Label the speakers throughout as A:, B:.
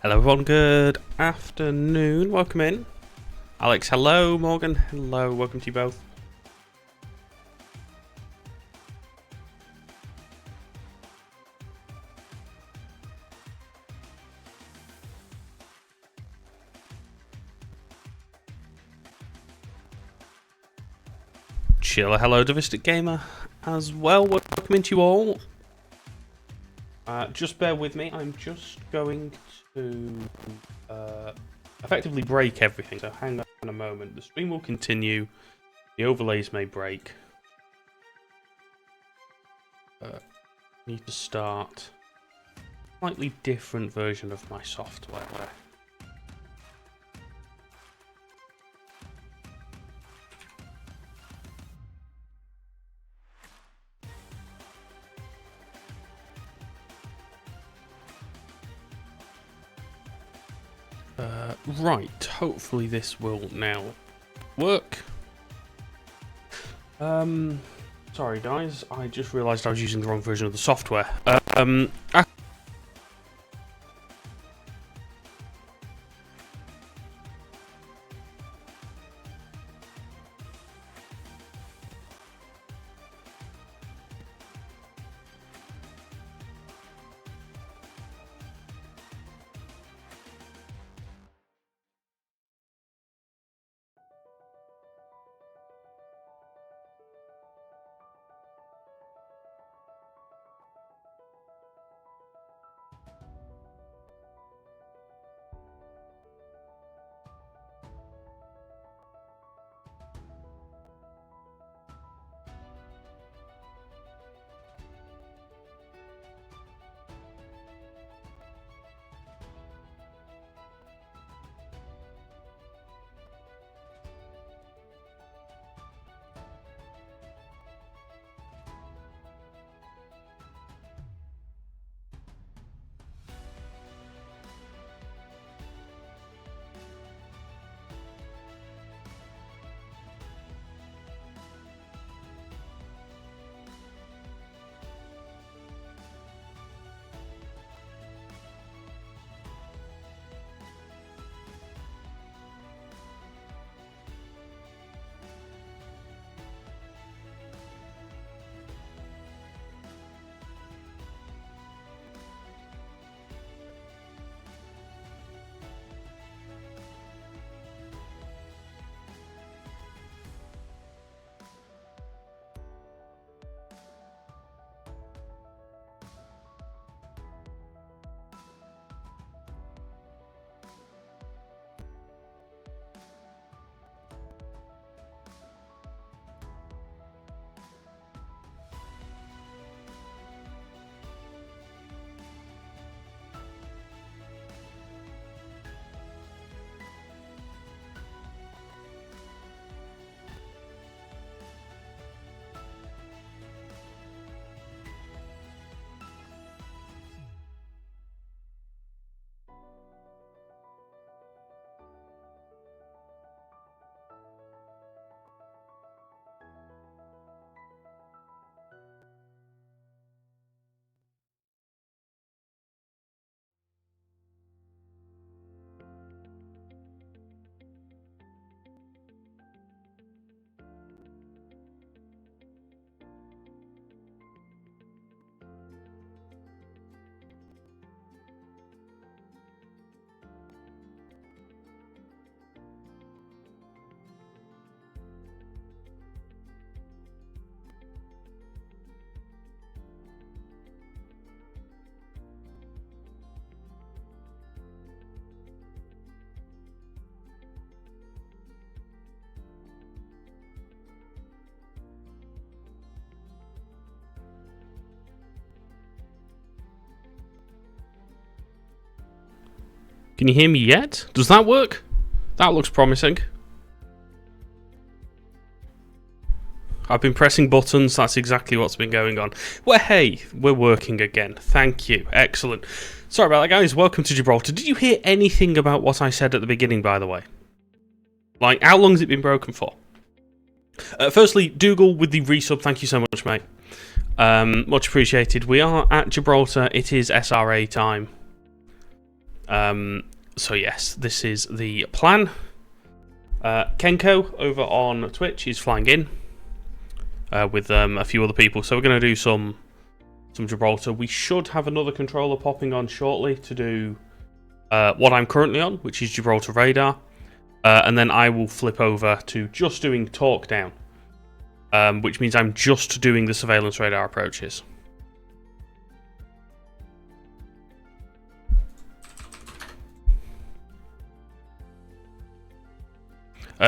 A: Hello everyone, good afternoon, welcome in. Alex, hello. Morgan, hello, welcome to you both. Chiller, hello, Divistic Gamer as well, welcome into you all. Just bear with me, I'm just going to effectively break everything, so hang on a moment. The stream will continue, the overlays may break. Need to start a slightly different version of my software. Right, hopefully this will now work. Sorry guys, I just realised I was using the wrong version of the software. Can you hear me yet? Does that work? That looks promising. I've been pressing buttons, that's exactly what's been going on. Well, hey, we're working again. Thank you. Excellent. Sorry about that, guys. Welcome to Gibraltar. Did you hear anything about what I said at the beginning, by the way? Like, how long has it been broken for? Firstly, Dougal with the resub, thank you so much, mate. Much appreciated. We are at Gibraltar. It is SRA time. So yes, this is the plan. Kenco over on Twitch is flying in with a few other people. So we're going to do some Gibraltar. We should have another controller popping on shortly to do what I'm currently on, which is Gibraltar radar. And then I will flip over to just doing Talkdown, which means I'm just doing the surveillance radar approaches.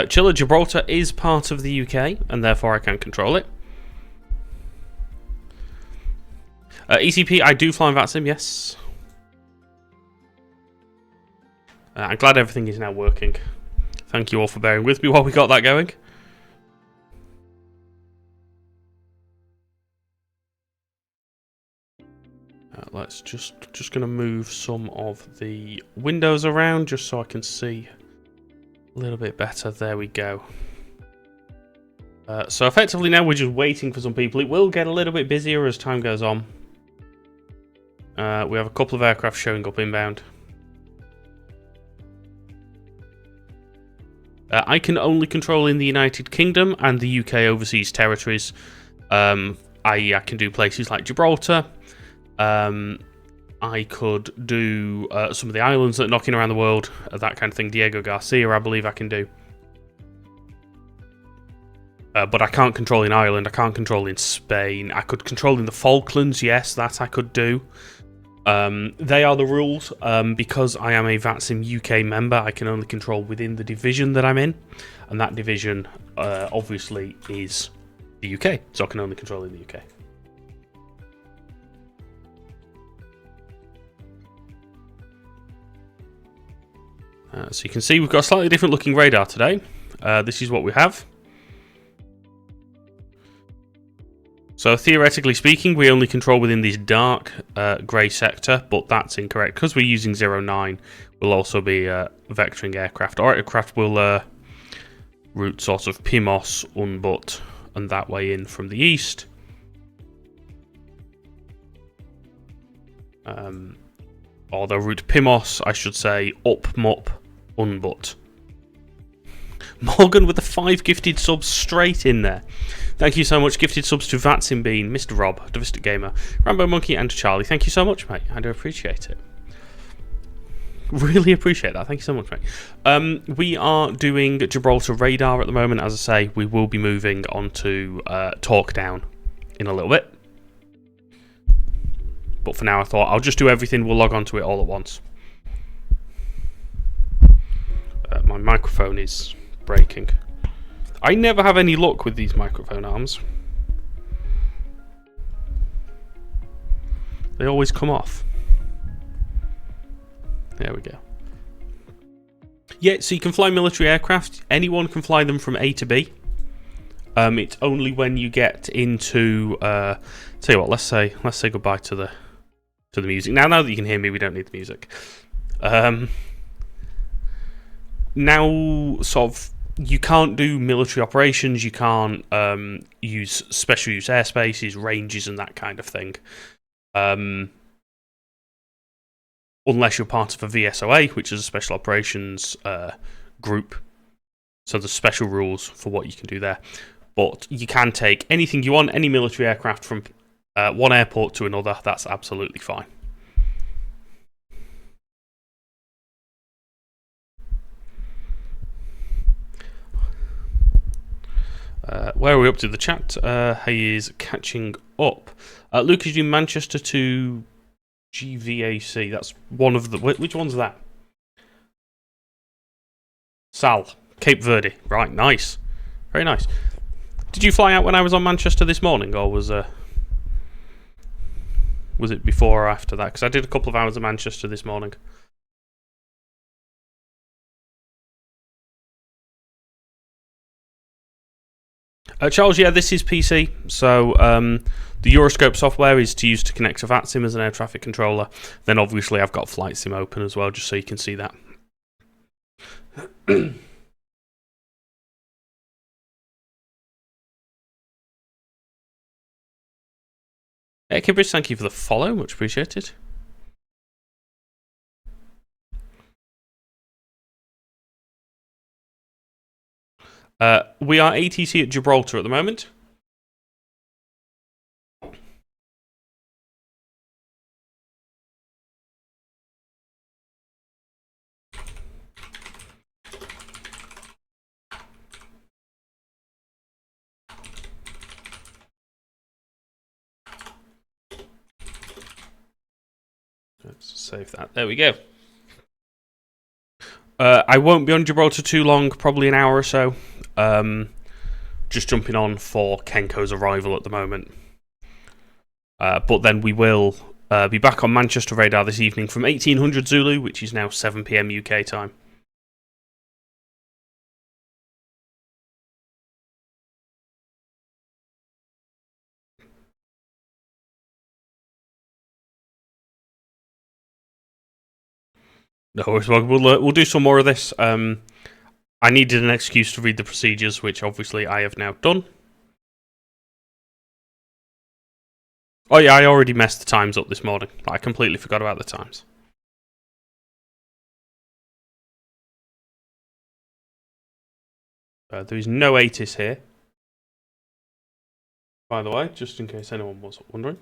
A: Chiller, Gibraltar is part of the UK, and therefore I can control it. ECP, I do fly in VATSIM, yes. I'm glad everything is now working. Thank you all for bearing with me while we got that going. Let's just going to move some of the windows around just so I can see a little bit better. There we go. So effectively now we're just waiting for some people. It will get a little bit busier as time goes on. We have a couple of aircraft showing up inbound. I can only control in the United Kingdom and the UK overseas territories. I can do places like Gibraltar. I could do some of the islands that are knocking around the world, that kind of thing. Diego Garcia, I believe I can do. But I can't control in Ireland. I can't control in Spain. I could control in the Falklands. Yes, that I could do. They are the rules. Because I am a VATSIM UK member, I can only control within the division that I'm in. And that division, obviously, is the UK. So I can only control in the UK. So you can see we've got a slightly different looking radar today. This is what we have. So theoretically speaking, we only control within this dark grey sector, but that's incorrect. Because we're using 09, we'll also be vectoring aircraft. Our aircraft will route sort of Pimos, Unbut, and that way in from the east. Or they'll route Pimos, I should say, up, Mop, Unbut. Morgan with the 5 gifted subs straight in there. Thank you so much. Gifted subs to VATSIM Bean, Mr. Rob, Divistic Gamer, Rambo Monkey, and Charlie. Thank you so much, mate. I do appreciate it. Really appreciate that. Thank you so much, mate. We are doing Gibraltar radar at the moment. As I say, we will be moving on to Talkdown in a little bit. But for now, I thought I'll just do everything. We'll log on to it all at once. My microphone is breaking. I never have any luck with these microphone arms. They always come off. There we go. Yeah, so you can fly military aircraft. Anyone can fly them from A to B. It's only when you get into tell you what, let's say goodbye to the music. Now that you can hear me, we don't need the music. Now sort of you can't do military operations, you can't use special use airspaces, ranges and that kind of thing. Unless you're part of a VSOA, which is a special operations group. So there's special rules for what you can do there. But you can take anything you want, any military aircraft from one airport to another, that's absolutely fine. Where are we up to? The chat he is catching up. Luke, is you Manchester to GVAC? That's one of the... Which one's that? Sal. Cape Verde. Right, nice. Very nice. Did you fly out when I was on Manchester this morning, or was it before or after that? Because I did a couple of hours of Manchester this morning. Charles, yeah, this is PC. So the Euroscope software is to use to connect to VATSIM as an air traffic controller. Then obviously I've got Flight Sim open as well, just so you can see that. Kibridge, thank you for the follow, much appreciated. We are ATC at Gibraltar at the moment. Let's save that. There we go. I won't be on Gibraltar too long, probably an hour or so. Just jumping on for Kenco's arrival at the moment. But then we will be back on Manchester radar this evening from 1800 Zulu, which is now 7 PM UK time. No worries, we'll do some more of this. I needed an excuse to read the procedures, which obviously I have now done. Oh yeah, I already messed the times up this morning. I completely forgot about the times. There is no ATIS here, by the way, just in case anyone was wondering.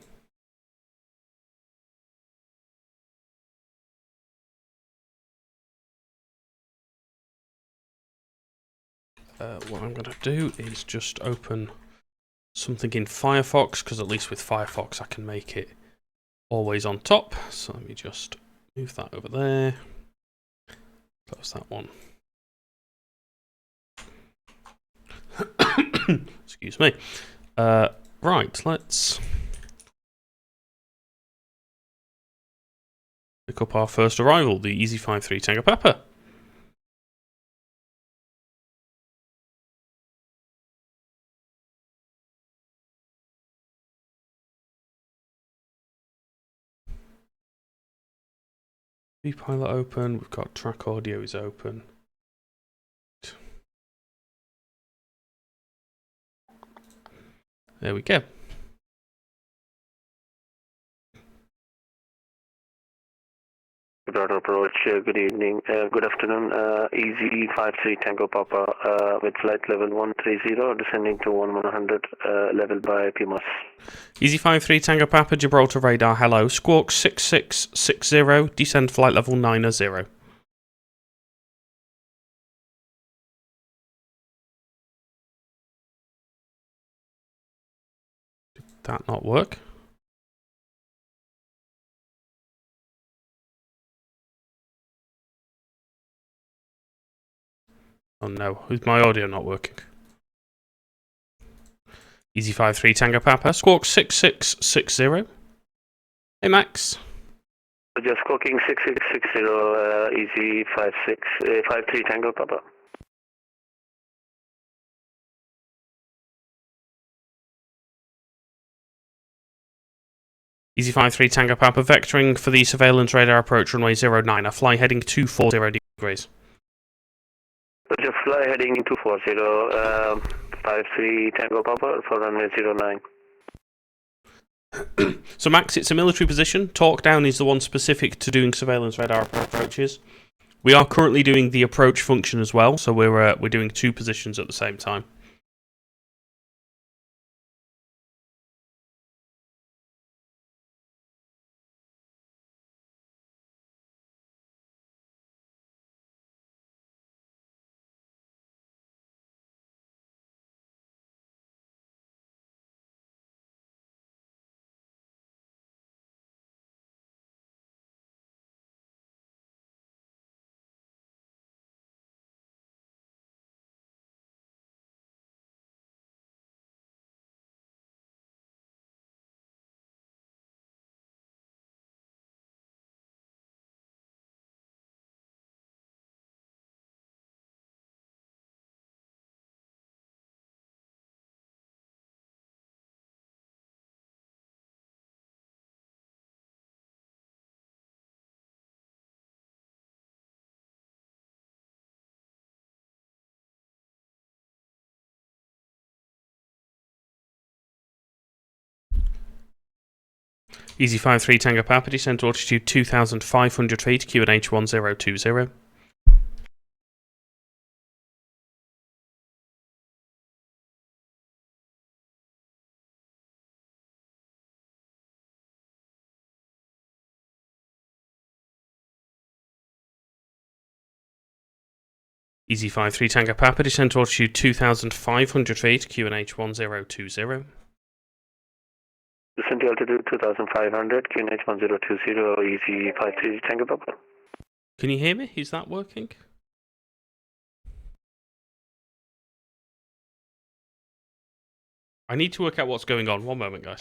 A: What I'm going to do is just open something in Firefox, because at least with Firefox I can make it always on top. So let me just move that over there. Close that one. Excuse me. Right, let's pick up our first arrival, the Easy 53 Tango Papa. Pilot open, we've got track audio is open. There we go.
B: Gibraltar approach, good evening, good afternoon, Easy 53 Tango Papa with flight level 130, descending to 1100, level by PMOS.
A: Easy 53 Tango Papa, Gibraltar radar, hello, squawk 6660, descend flight level 90. Did that not work? Oh no, is my audio not working? Easy 53 Tango Papa, squawk 6660. Hey Max.
B: Just squawking 6660, Easy 53 Tango Papa.
A: Easy 53 Tango Papa, vectoring for the surveillance radar approach runway 09, fly heading 240 degrees.
B: Just fly heading 240, 53 Tango Papa for runway 09.
A: So Max, it's a military position. Talkdown is the one specific to doing surveillance radar approaches. We are currently doing the approach function as well, so we're doing two positions at the same time. Easy 53 Tango Papa, descend to altitude 2,500 feet, QNH 1020. Easy 53 Tango Papa, descend to altitude 2,500 feet, QNH 1020.
B: Descend to altitude 2,500, QNH 1020, Easy 53 Tango Papa.
A: Can you hear me? Is that working? I need to work out what's going on. One moment, guys.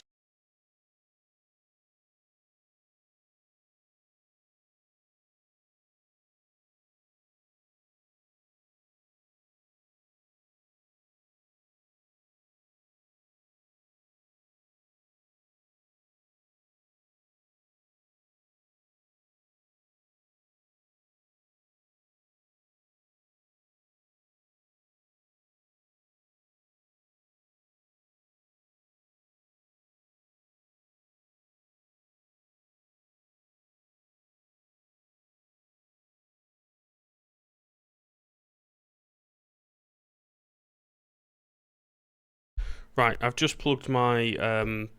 A: Right, I've just plugged my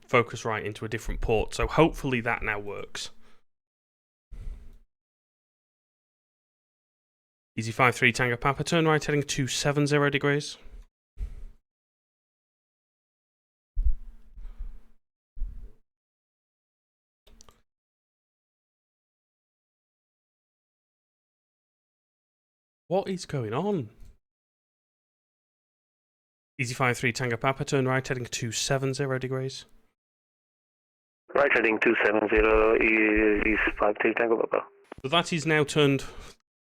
A: Focusrite into a different port, so hopefully that now works. Easy 53 Tango Papa, turn right heading 270 degrees. What is going on? Easy 53 Tango Papa, turn right heading 270 degrees.
B: Right heading 270, Easy 53 Tango Papa.
A: So that is now turned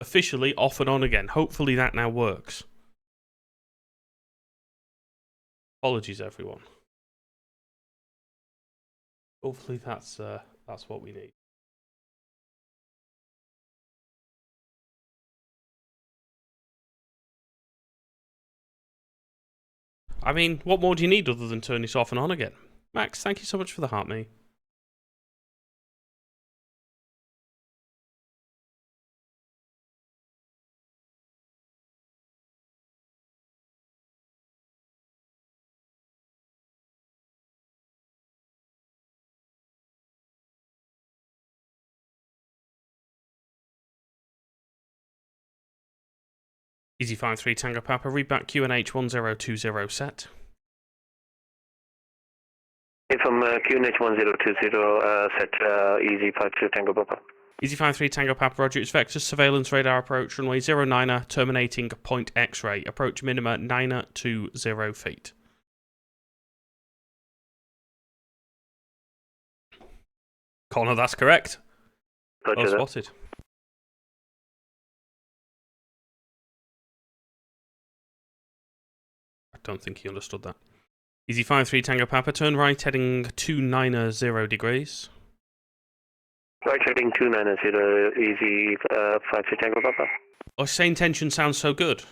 A: officially off and on again. Hopefully that now works. Apologies, everyone. Hopefully that's what we need. I mean, what more do you need other than turn this off and on again? Max, thank you so much for the heart, mate. Easy 53 Tango Papa, read back QNH 1020 set.
B: From QNH 1020 set, Easy 53 Tango Papa.
A: Easy 53 Tango Papa, roger, it's Vector surveillance radar approach, runway 09er, terminating point X-ray, approach minima 920 feet. Connor, that's correct.
B: Roger that.
A: Spotted. I don't think he understood that. Easy 53 Tango Papa, turn right heading 290 degrees.
B: Right heading 290, Easy 53 Tango Papa.
A: Oh, say intention sounds so good.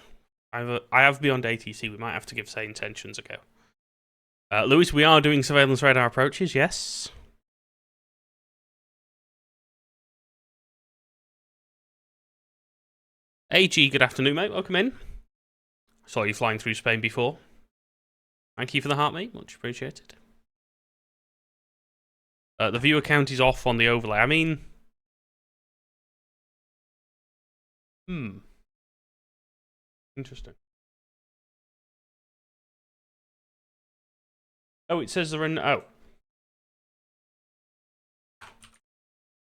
A: I have beyond ATC, we might have to give say intentions a go. Lewis, we are doing surveillance radar approaches, yes. AG, good afternoon, mate. Welcome in. Saw you flying through Spain before. Thank you for the heart, mate. Much appreciated. The viewer count is off on the overlay. I mean... Interesting. Oh, it says they're in... Oh.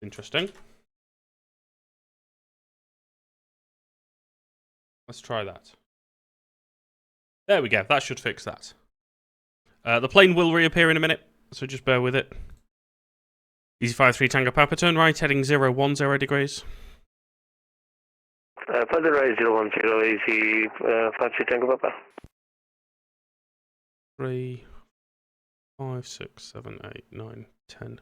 A: Interesting. Let's try that. There we go. That should fix that. The plane will reappear in a minute, so just bear with it. Easy 53 Tango Papa, turn right, heading 010 degrees.
B: Further right 010, Easy 53 Tango Papa.
A: 3, 5, 6, 7, 8, 9, 10.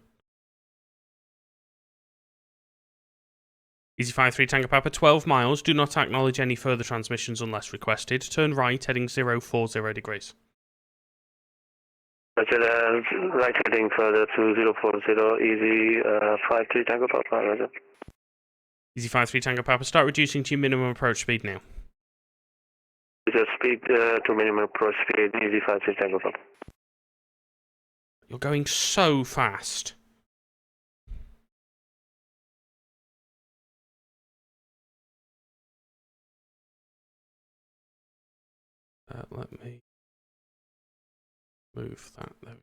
A: Easy 53 Tango Papa, 12 miles. Do not acknowledge any further transmissions unless requested. Turn right, heading 040 degrees.
B: Roger, right heading further to 040, Easy 53 Tango Papa, Roger.
A: Easy 53 Tango Papa, start reducing to your minimum approach speed now.
B: Just speed to minimum approach speed, Easy 53 Tango Papa.
A: You're going so fast. Let me move that. There.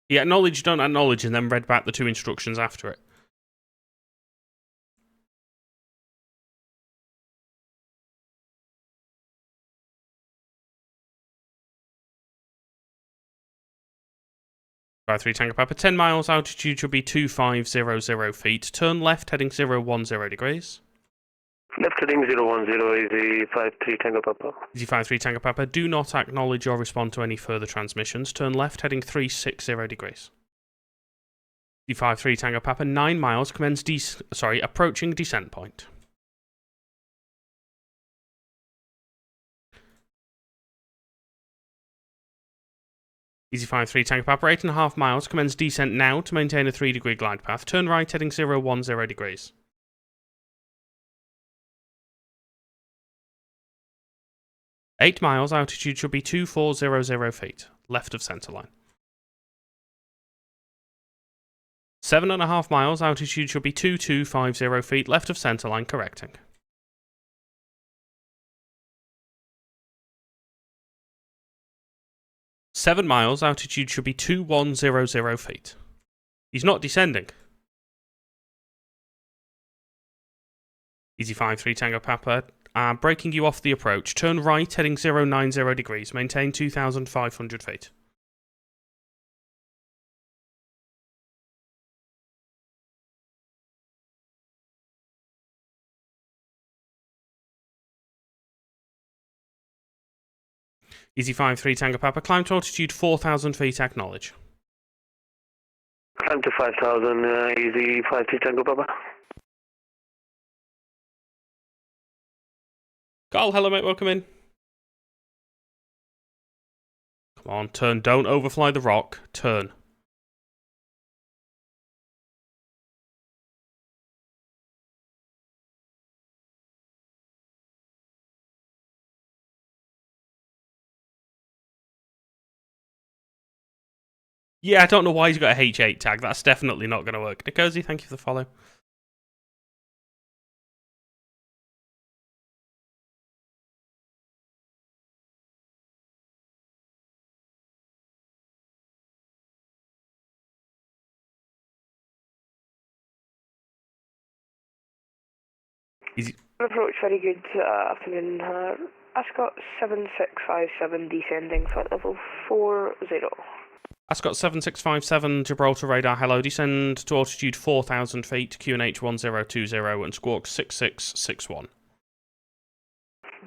A: Yeah, acknowledge, don't acknowledge, and then read back the 2 instructions after it. By 3 Tango Papa, 10 miles, altitude should be 2500 feet. Turn left, heading 010 degrees.
B: Left heading 010, easy 53 Tango Papa.
A: Easy 53 Tango Papa, do not acknowledge or respond to any further transmissions. Turn left, heading 360 degrees. Easy 53 Tango Papa, 9 miles, approaching descent point. Easy 53 Tango Papa, 8.5 miles, commence descent now to maintain a 3-degree glide path. Turn right, heading 010 degrees. Eight miles, altitude should be 2400 feet, left of centre line. 7.5 miles, altitude should be 2250 feet, left of centre line, correcting. Seven miles, altitude should be 2100 feet. He's not descending. Easy 53 Tango Papa, breaking you off the approach. Turn right, heading 090 degrees. Maintain 2,500 feet. Easy 53 Tango Papa, climb to altitude 4,000 feet, acknowledge.
B: Climb to 5,000, easy 53 Tango Papa.
A: Carl, hello mate, welcome in. Come on, turn, don't overfly the rock, turn. Yeah, I don't know why he's got a H8 tag, that's definitely not going to work. Nikosi, thank you for the follow. Easy.
C: Approach, very good afternoon. Ascot 7657 descending flight level 40.
A: Ascot 7657, Gibraltar radar, hello, descend to altitude 4,000 feet, QNH 1020 and squawk 6661.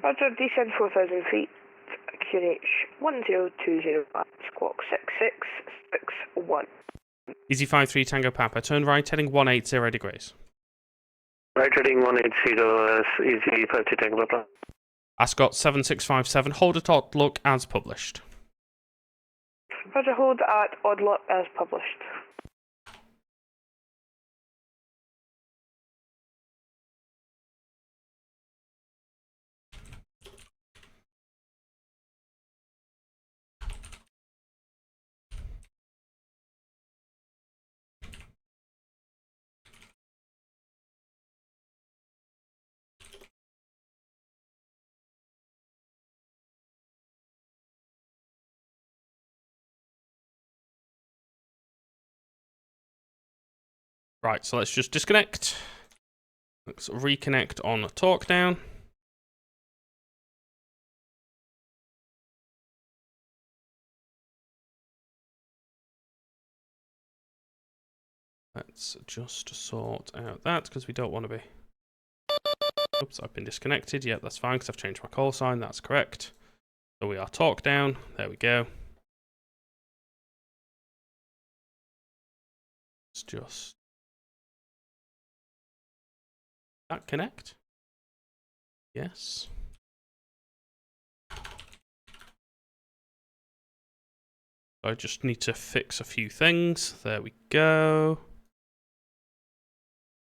C: Roger, descend 4,000 feet, QNH 1020 squawk 6661.
A: Easy 53 Tango Papa, turn right, heading 180 degrees.
B: Right heading 180, easy 53 Tango Papa.
A: Ascot 7657, hold at odd look as published.
C: Roger, hold at odd look as published.
A: Right, so let's just disconnect. Let's reconnect on Talkdown. Let's just sort out that because we don't want to be. Oops, I've been disconnected. Yeah, that's fine because I've changed my call sign. That's correct. So we are Talkdown. There we go. Let's just. That connect? Yes. I just need to fix a few things. There we go.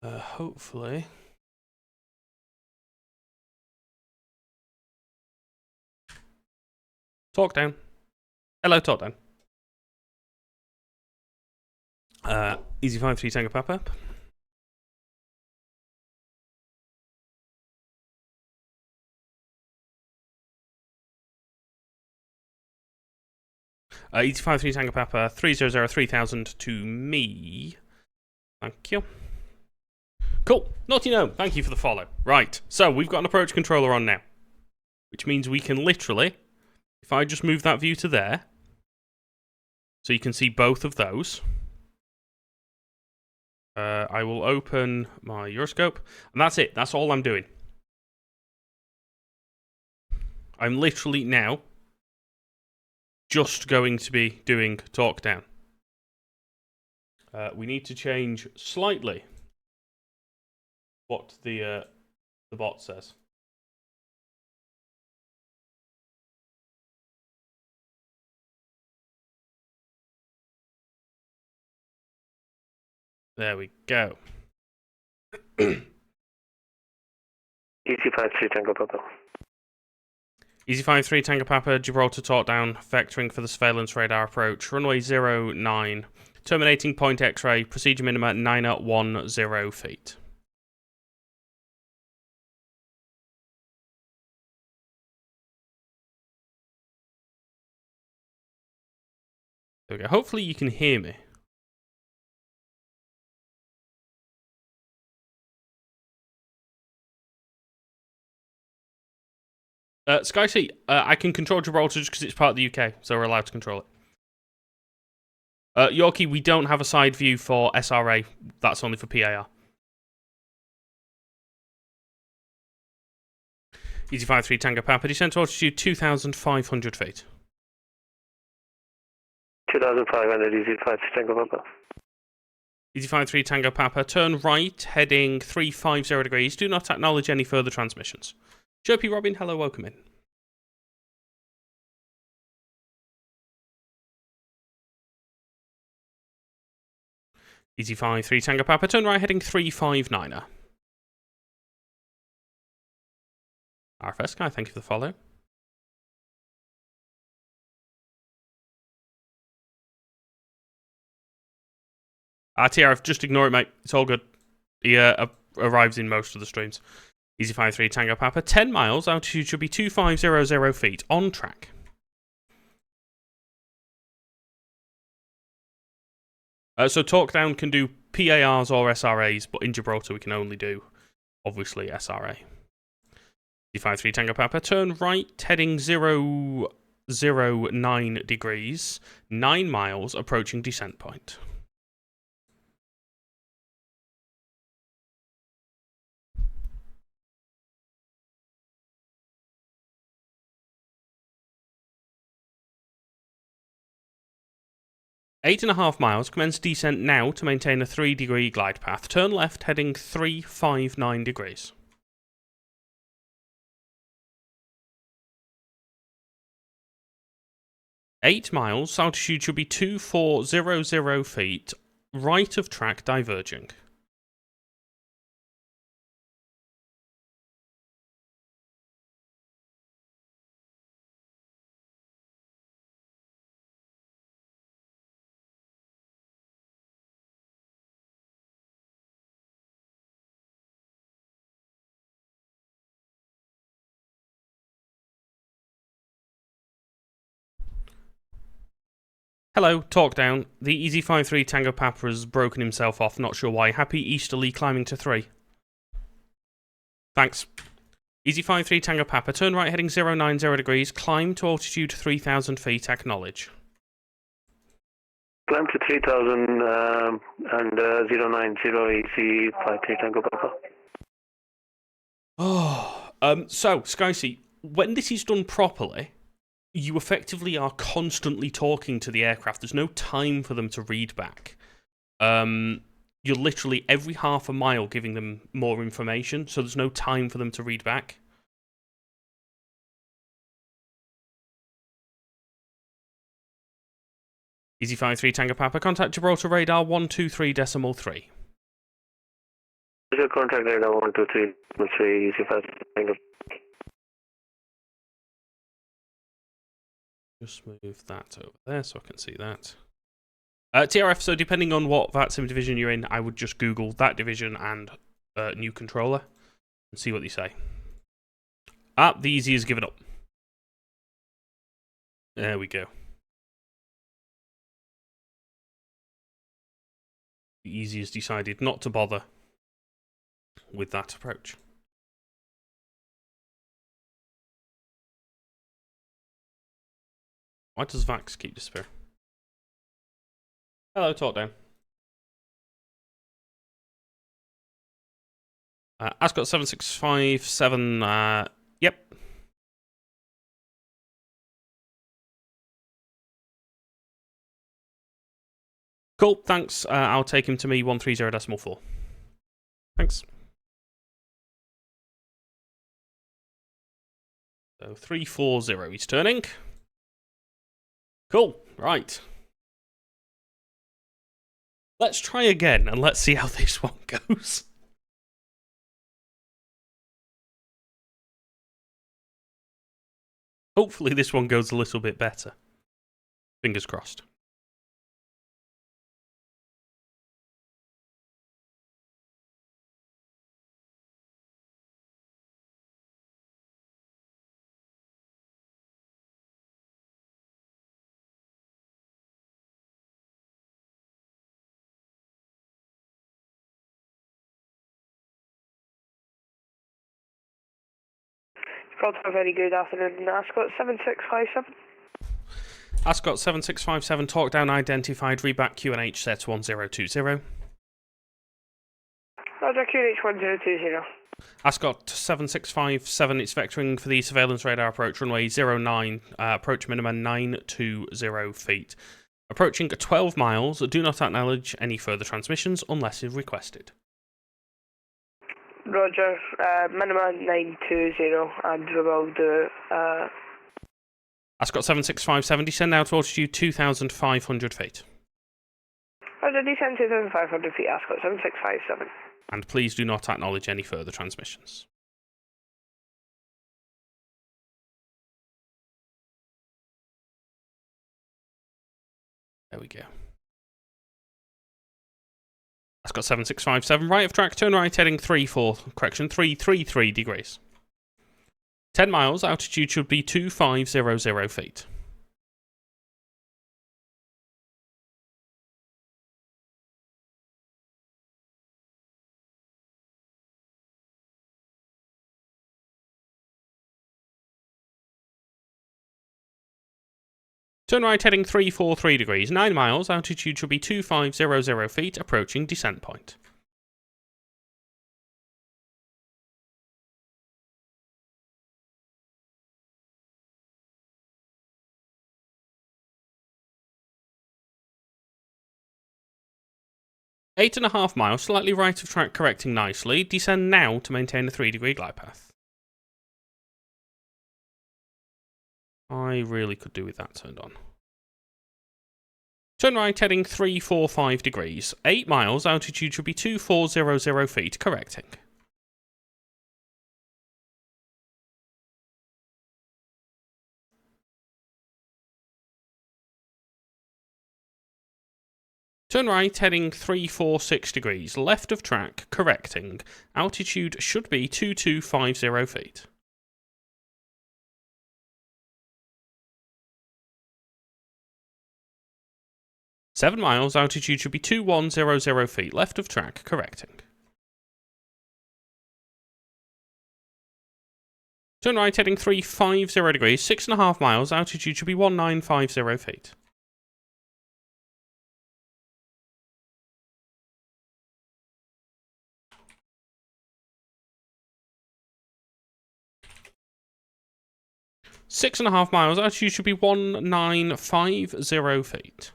A: Hopefully. Talkdown. Hello, Talkdown. Easy 53 Tango Papa. ET53 Tango Papa 300 3000 to me. Thank you. Cool. Naughty Gnome, thank you for the follow. Right, so we've got an approach controller on now, which means we can literally, if I just move that view to there, so you can see both of those. I will open my Euroscope, and that's it. That's all I'm doing. I'm literally now just going to be doing Talkdown. We need to change slightly what the bot says. There we go.
B: EC53 Tango Papa.
A: EC53 Tango Papa, Gibraltar Talkdown, vectoring for the surveillance radar approach, runway 09, terminating point X-ray, procedure minima 910 feet. There we go. Hopefully you can hear me. SkySea, I can control Gibraltar just because it's part of the UK, so we're allowed to control it. Yorkie, we don't have a side view for SRA. That's only for PAR. EZ53 Tango Papa, descent to altitude 2,500 feet.
B: 2,500 EZ53 Tango Papa.
A: EZ53 Tango Papa, turn right, heading 350 degrees. Do not acknowledge any further transmissions. Chirpy Robin, hello, welcome in. EZ53 Tango Papa, turn right, heading 359er. RFS guy, thank you for the follow. TRF, just ignore it, mate. It's all good. He arrives in most of the streams. EZ53 Tango Papa, 10 miles, altitude should be 2,500 feet, on track. So Talkdown can do PARs or SRAs, but in Gibraltar we can only do, obviously, SRA. EZ53 Tango Papa, turn right, heading 009 degrees, 9 miles, approaching descent point. Eight and a half miles, commence descent now to maintain a 3-degree glide path. Turn left, heading 359 degrees. Eight miles, altitude should be 2,400 feet, right of track diverging. Hello, Talkdown. The EZ53 Tango Papa has broken himself off, not sure why. Happy Easterly climbing to 3. Thanks. EZ53 Tango Papa, turn right heading 090 degrees, climb to altitude 3,000 feet, acknowledge.
B: Climb to 3,000 and 090 EC53 Tango Papa.
A: Oh, so, SkySea, when this is done properly, you effectively are constantly talking to the aircraft. There's no time for them to read back. You're literally every half a mile giving them more information, so there's no time for them to read back. EZ53 Tango Papa, contact Gibraltar radar 123.3.
B: Contact radar 123.3 EZ53 Tango.
A: Just move that over there so I can see that. TRF, so depending on what VATSIM division you're in, I would just Google that division and new controller and see what they say. The easy is give it up. There we go. Easy has decided not to bother with that approach. Why does Vax keep disappearing? Hello, Talkdown. Ascot 7657, yep. Cool, thanks. I'll take him to me 130.4. Thanks. So 340 he's turning. Cool, right. Let's try again and let's see how this one goes. Hopefully this one goes a little bit better. Fingers crossed.
C: Gibraltar, very good afternoon. Ascot 7657.
A: Ascot 7657, Talkdown identified, reback QNH set 1020.
C: Roger, QNH 1020.
A: Ascot 7657, it's vectoring for the surveillance radar approach, runway 09, approach minimum 920 feet. Approaching 12 miles, do not acknowledge any further transmissions unless if requested.
C: Roger, minimum 920, and we will do.
A: Ascot 7657, descend now to altitude 2,500 feet.
C: Roger, descend 2,500 feet, Ascot 7657.
A: And please do not acknowledge any further transmissions. There we go. Ascot 7657, right of track, turn right heading 333 degrees. 10 miles, altitude should be 2,500 feet. Turn right heading 343 degrees, 9 miles, altitude should be 2,500 feet, approaching descent point. Eight and a half miles, slightly right of track, correcting nicely. Descend now to maintain a 3-degree glide path. I really could do with that turned on. Turn right heading 345 degrees. 8 miles, altitude should be 2,400 feet, correcting. Turn right heading 346 degrees. Left of track, correcting. Altitude should be 2,250 feet. Seven miles, altitude should be 2,100 feet, left of track, correcting. Turn right heading 350 degrees, 6.5 miles, altitude should be 1,950 feet. Six and a half miles, altitude should be 1,950 feet.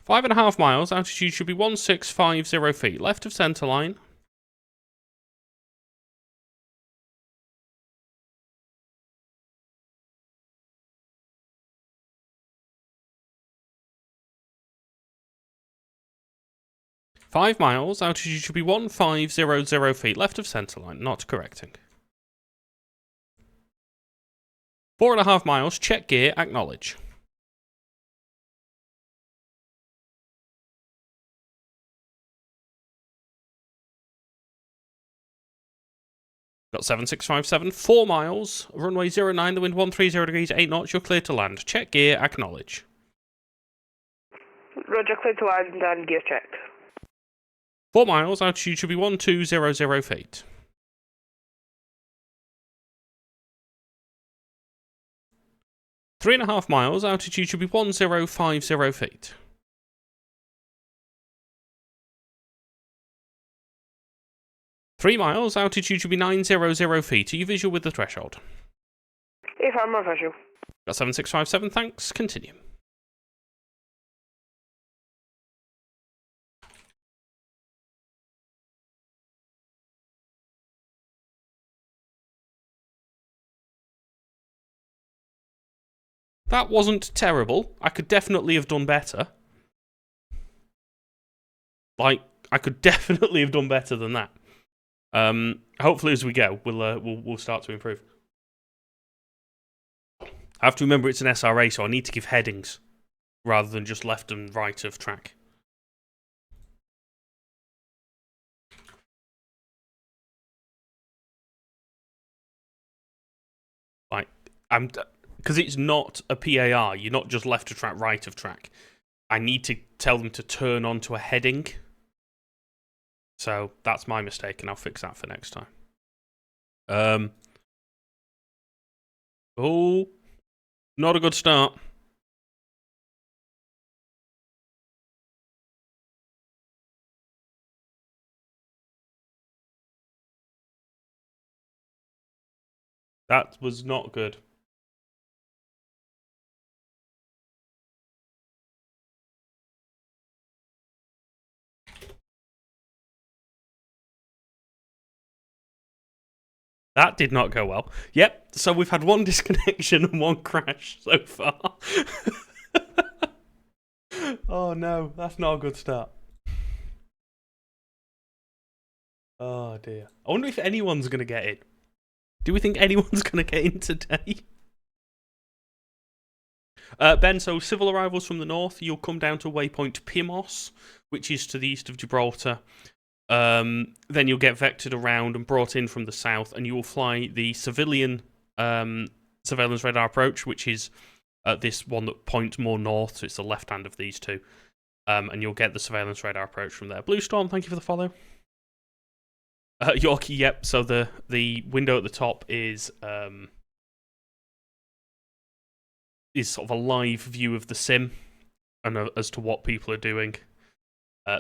A: Five and a half miles, altitude should be 1,650 feet, left of centre line. Five miles, altitude should be 1,500 feet, left of centre line, not correcting. 4.5 miles, check gear, acknowledge. Got 7657, 4 miles, runway 09, the wind 130 degrees, 8 knots, you're clear to land. Check gear, acknowledge.
C: Roger, clear to land and gear checked.
A: 4 miles, altitude should be 1200 feet. 3.5 miles, altitude should be 1050 feet. 3 miles, altitude should be 900 feet. Are you visual with the threshold?
C: If I'm not visual.
A: Got 7657, thanks. Continue. That wasn't terrible. I could definitely have done better. Like, I could definitely have done better than that. Hopefully, as we go, we'll start to improve. I have to remember it's an SRA, so I need to give headings rather than just left and right of track. Like, because it's not a PAR. You're not just left of track, right of track. I need to tell them to turn onto a heading. So that's my mistake, and I'll fix that for next time. Oh, not a good start. That was not good. That did not go well. Yep, so we've had one disconnection and one crash so far. Oh no, that's not a good start. Oh dear. I wonder if anyone's going to get in. Do we think anyone's going to get in today? Ben, so civil arrivals from the north, you'll come down to waypoint Pimos, which is to the east of Gibraltar. Then you'll get vectored around and brought in from the south, and you will fly the civilian surveillance radar approach, which is this one that points more north, so it's the left hand of these two. And you'll get the surveillance radar approach from there. Blue Storm, thank you for the follow. Yorkie, yep, so the window at the top is sort of a live view of the sim and as to what people are doing.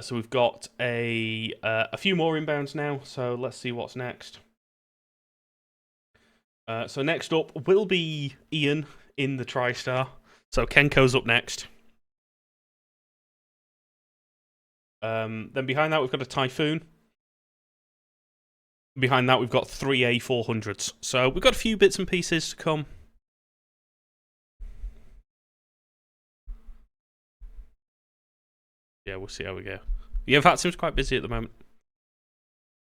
A: So we've got a few more inbounds now, so let's see what's next. So next up will be Ian in the TriStar. So Kenco's up next. Then behind that we've got a Typhoon. Behind that we've got 3 A400s. So we've got a few bits and pieces to come. Yeah, we'll see how we go. Yeah, VATSIM's quite busy at the moment.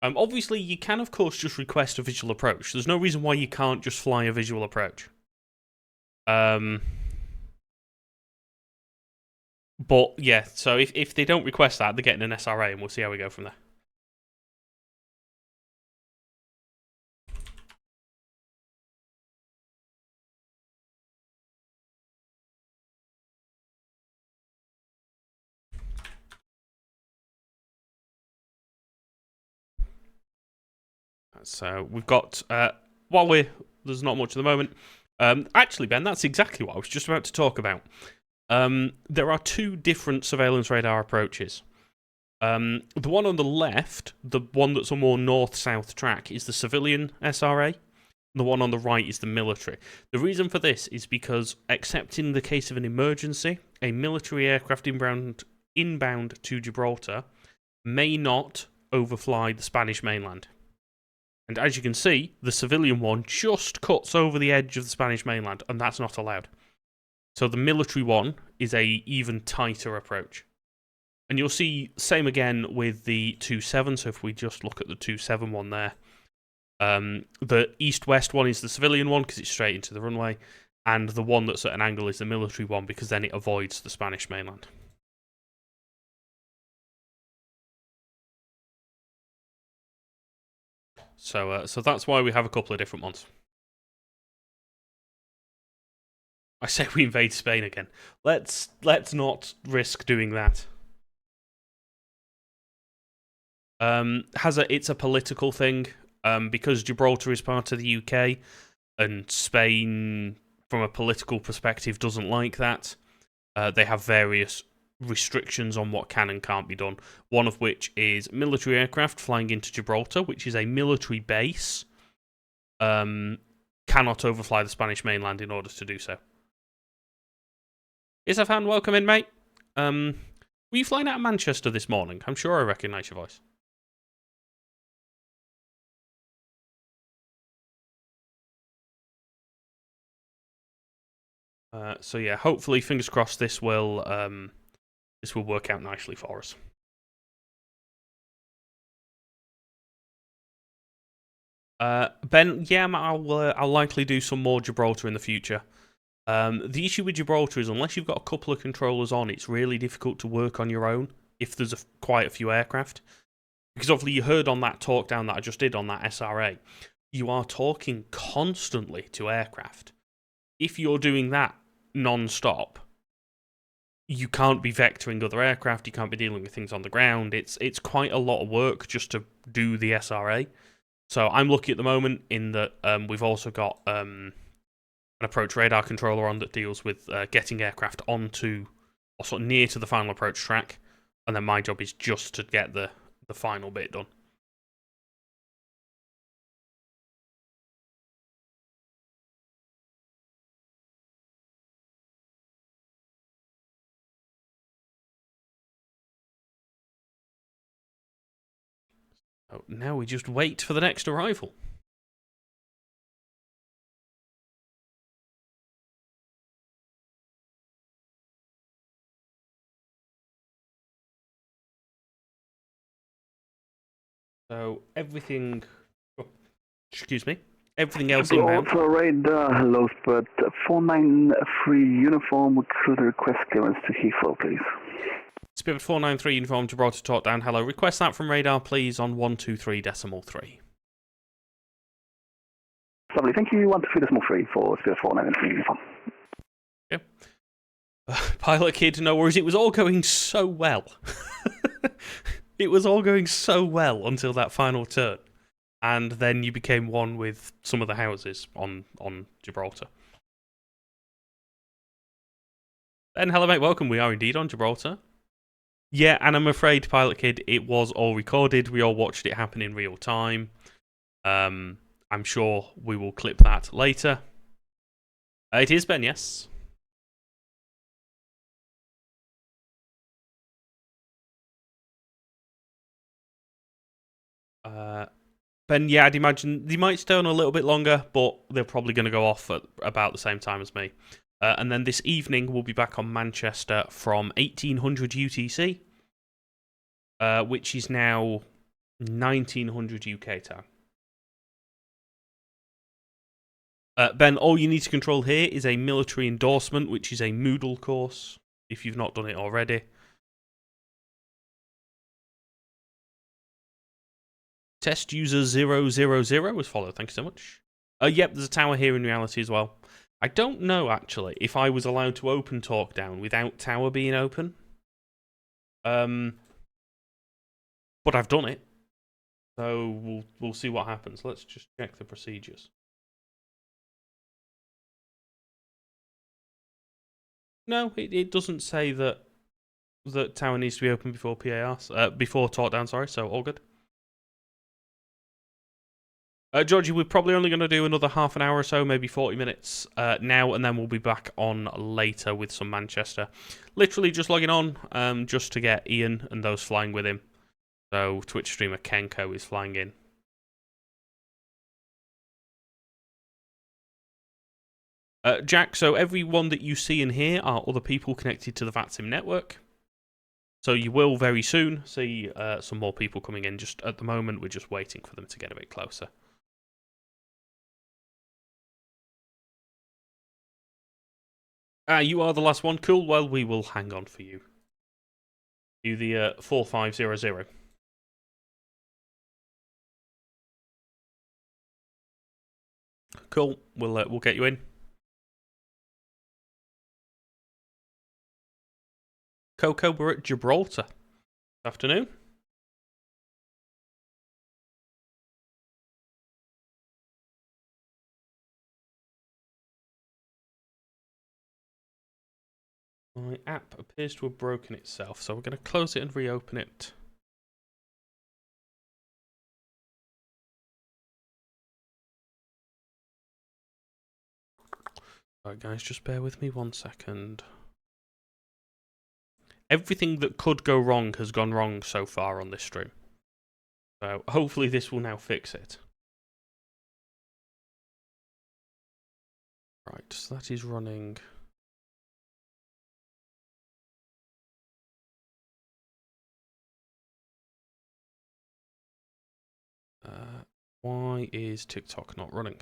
A: Obviously, you can, of course, just request a visual approach. There's no reason why you can't just fly a visual approach. But, yeah, so if they don't request that, they're getting an SRA, and we'll see how we go from there. So we've got, there's not much at the moment. Actually, Ben, that's exactly what I was just about to talk about. There are two different surveillance radar approaches. The one on the left, the one that's a more north-south track, is the civilian SRA. The one on the right is the military. The reason for this is because, except in the case of an emergency, a military aircraft inbound to Gibraltar may not overfly the Spanish mainland. And as you can see, the civilian one just cuts over the edge of the Spanish mainland, and that's not allowed. So the military one is a even tighter approach. And you'll see same again with the 27, so if we just look at the 27 one there. The east-west one is the civilian one, because it's straight into the runway, and the one that's at an angle is the military one, because then it avoids the Spanish mainland. So that's why we have a couple of different ones. I say we invade Spain again. Let's not risk doing that. It's a political thing. Because Gibraltar is part of the UK, and Spain, from a political perspective, doesn't like that. They have various restrictions on what can and can't be done. One of which is military aircraft flying into Gibraltar, which is a military base, cannot overfly the Spanish mainland in order to do so. Isafan, welcome in, mate. Were you flying out of Manchester this morning? I'm sure I recognise your voice. So yeah, hopefully, fingers crossed, this will work out nicely for us. Ben, yeah, I'll likely do some more Gibraltar in the future. The issue with Gibraltar is unless you've got a couple of controllers on, it's really difficult to work on your own if there's quite a few aircraft. Because obviously you heard on that talkdown that I just did on that SRA, you are talking constantly to aircraft. If you're doing that non-stop, you can't be vectoring other aircraft, you can't be dealing with things on the ground. It's quite a lot of work just to do the SRA. So I'm lucky at the moment in that we've also got an approach radar controller on that deals with getting aircraft onto, or sort of near to the final approach track, and then my job is just to get the final bit done. So now we just wait for the next arrival. So everything, excuse me, everything else inbound.
B: Also radar, hello, but 493 uniform recruiter request clearance to Heathrow, please.
A: Spirit 493 uniform Gibraltar Talkdown. Hello, request that from radar, please, on 123.3.
B: Lovely, thank you. 123.3 for Spirit 493 uniform.
A: Okay. Pilot Kid, no worries. It was all going so well. It was all going so well until that final turn. And then you became one with some of the houses on Gibraltar. And hello, mate. Welcome. We are indeed on Gibraltar. Yeah, and I'm afraid, Pilot Kid, it was all recorded. We all watched it happen in real time. I'm sure we will clip that later. It is Ben, yes. Ben, yeah, I'd imagine they might stay on a little bit longer, but they're probably going to go off at about the same time as me. And then this evening, we'll be back on Manchester from 1800 UTC, which is now 1900 UK time. Ben, all you need to control here is a military endorsement, which is a Moodle course, if you've not done it already. Test user 000 was followed, thank you so much. Yep, there's a tower here in reality as well. I don't know, actually, if I was allowed to open Talkdown without tower being open. But I've done it. So we'll see what happens. Let's just check the procedures. No, it doesn't say that tower needs to be open before before Talkdown, sorry, so all good. Georgie, we're probably only going to do another half an hour or so, maybe 40 minutes now, and then we'll be back on later with some Manchester. Literally just logging on just to get Ian and those flying with him. So Twitch streamer Kenco is flying in. Jack, so everyone that you see in here are other people connected to the VATSIM network. So you will very soon see some more people coming in. Just at the moment, we're just waiting for them to get a bit closer. You are the last one. Cool. Well, we will hang on for you. You the 4500. Cool. We'll get you in. Coco, we're at Gibraltar. Afternoon. My app appears to have broken itself, so we're going to close it and reopen it. Alright guys, just bear with me 1 second. Everything that could go wrong has gone wrong so far on this stream. So hopefully this will now fix it. Right, so that is running. Why is TikTok not running?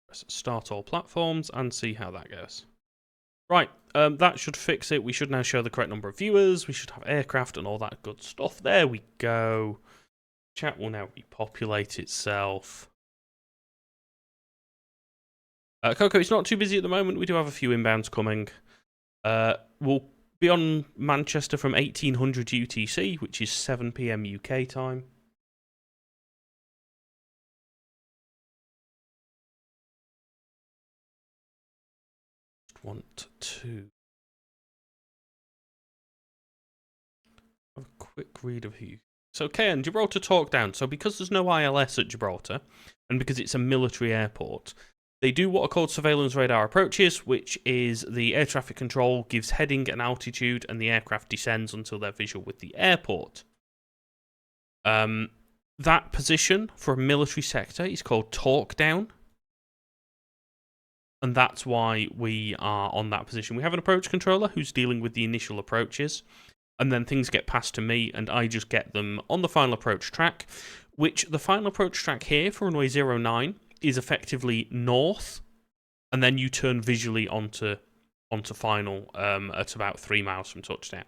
A: Press start all platforms and see how that goes. Right, that should fix it. We should now show the correct number of viewers. We should have aircraft and all that good stuff. There we go. Chat will now repopulate itself. Coco, it's not too busy at the moment. We do have a few inbounds coming. We'll be on Manchester from 1800 UTC, which is 7 PM UK time. Want to have a quick read of who. So, Ken, Gibraltar Talkdown. So, because there's no ILS at Gibraltar, and because it's a military airport, they do what are called surveillance radar approaches, which is the air traffic control gives heading and altitude, and the aircraft descends until they're visual with the airport. That position for a military sector is called Talkdown. And that's why we are on that position. We have an approach controller who's dealing with the initial approaches, and then things get passed to me, and I just get them on the final approach track, which the final approach track here for runway 09 is effectively north, and then you turn visually onto final at about 3 miles from touchdown.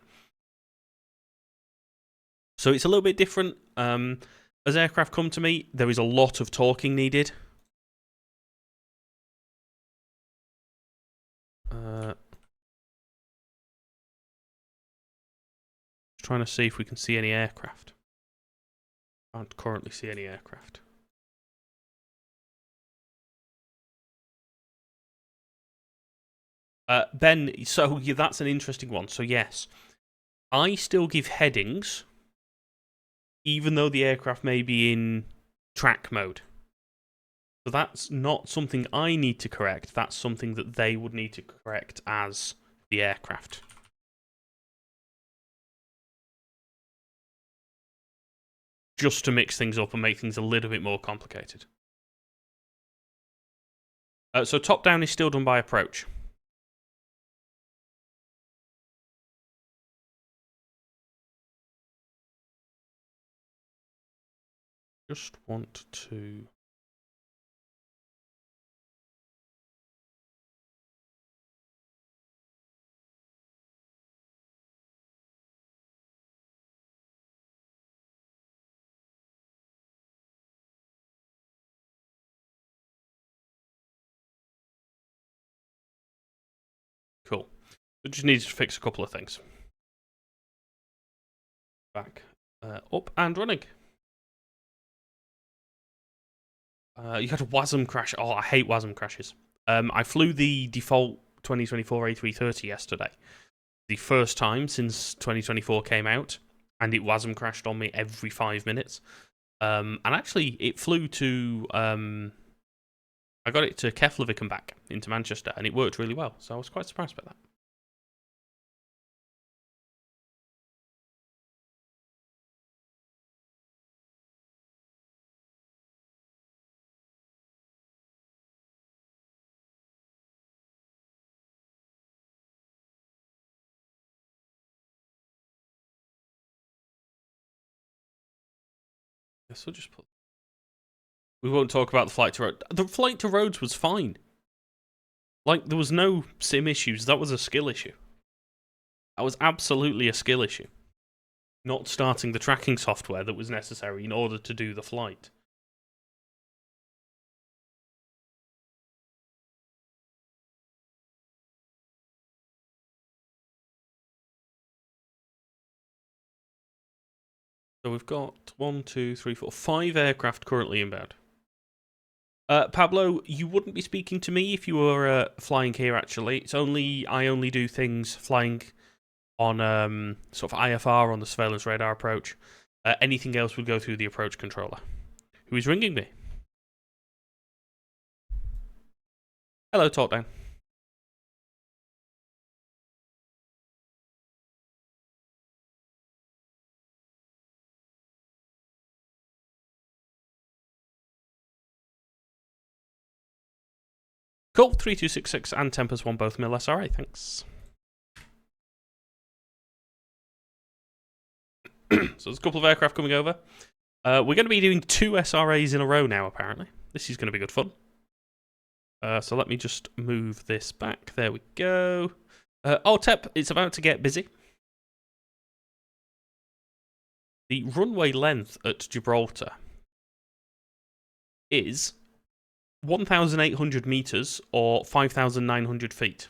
A: So it's a little bit different. As aircraft come to me, there is a lot of talking needed. Trying to see if we can see any aircraft. Can't currently see any aircraft. Ben, so yeah, that's an interesting one. So yes, I still give headings, even though the aircraft may be in track mode. So that's not something I need to correct. That's something that they would need to correct as the aircraft. Just to mix things up and make things a little bit more complicated. So top down is still done by approach. Just want to... Cool. We just need to fix a couple of things. Back up and running. You had a WASM crash. Oh, I hate WASM crashes. I flew the default 2024 A330 yesterday. The first time since 2024 came out, and it WASM crashed on me every 5 minutes. And actually, it flew to... I got it to Keflavik and back into Manchester, and it worked really well. So I was quite surprised by that. Guess we'll just put... We won't talk about the flight to Rhodes. The flight to Rhodes was fine. Like, there was no sim issues. That was a skill issue. That was absolutely a skill issue. Not starting the tracking software that was necessary in order to do the flight. So we've got 1, 2, 3, 4, 5 aircraft currently inbound. Pablo, you wouldn't be speaking to me if you were flying here, actually. I only do things flying on sort of IFR on the surveillance radar approach. Anything else would go through the approach controller. Who is ringing me? Hello, Talkdown. Cool, 3266 and Tempest 1 both mil SRA, thanks. So there's a couple of aircraft coming over. We're going to be doing 2 SRAs in a row now, apparently. This is going to be good fun. So let me just move this back. There we go. OTEP, it's about to get busy. The runway length at Gibraltar is 1,800 meters or 5,900 feet.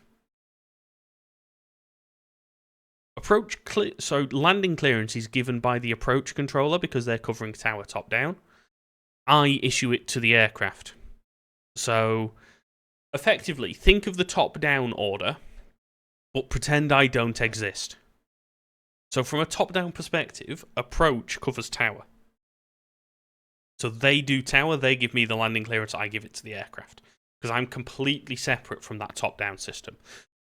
A: So landing clearance is given by the approach controller because they're covering tower top down. I issue it to the aircraft. So effectively, think of the top down order, but pretend I don't exist. So from a top down perspective, approach covers tower. So they do tower, they give me the landing clearance, I give it to the aircraft. Because I'm completely separate from that top-down system.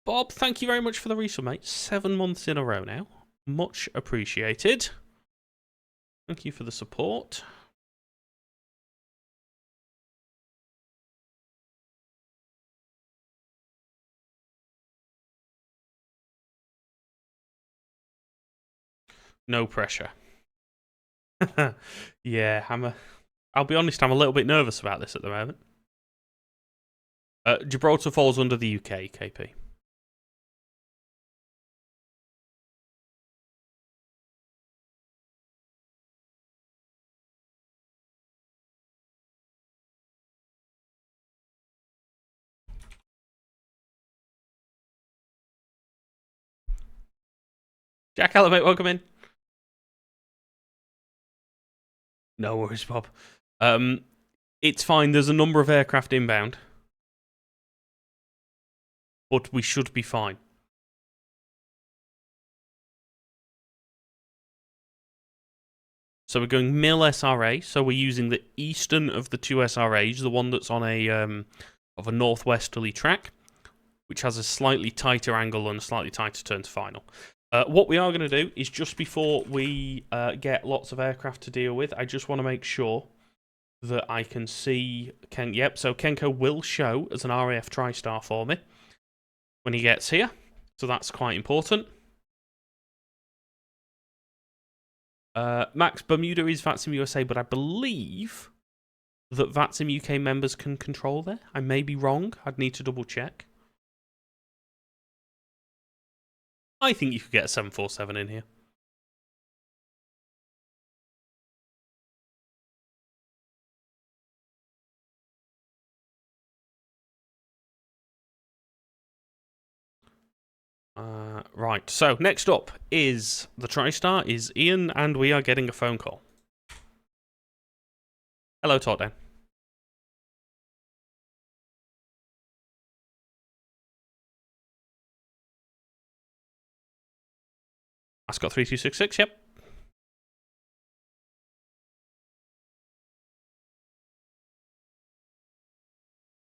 A: Bob, thank you very much for the resub, mate. 7 months in a row now. Much appreciated. Thank you for the support. No pressure. Yeah, I'll be honest, I'm a little bit nervous about this at the moment. Gibraltar falls under the UK, KP. Jack, hello, mate, welcome in. No worries, Bob. It's fine, there's a number of aircraft inbound. But we should be fine. So we're going mil SRA, so we're using the eastern of the 2 SRAs, the one that's on a northwesterly track, which has a slightly tighter angle and a slightly tighter turn to final. What we are going to do is just before we get lots of aircraft to deal with, I just want to make sure that I can see... Yep, so Kenco will show as an RAF TriStar for me when he gets here, so that's quite important. Max, Bermuda is VATSIM USA, but I believe that VATSIM UK members can control there. I may be wrong. I'd need to double check. I think you could get a 747 in here. Right, so next up is the TriStar, is Ian, and we are getting a phone call. Hello, Talkdown. Ascot 3266, yep.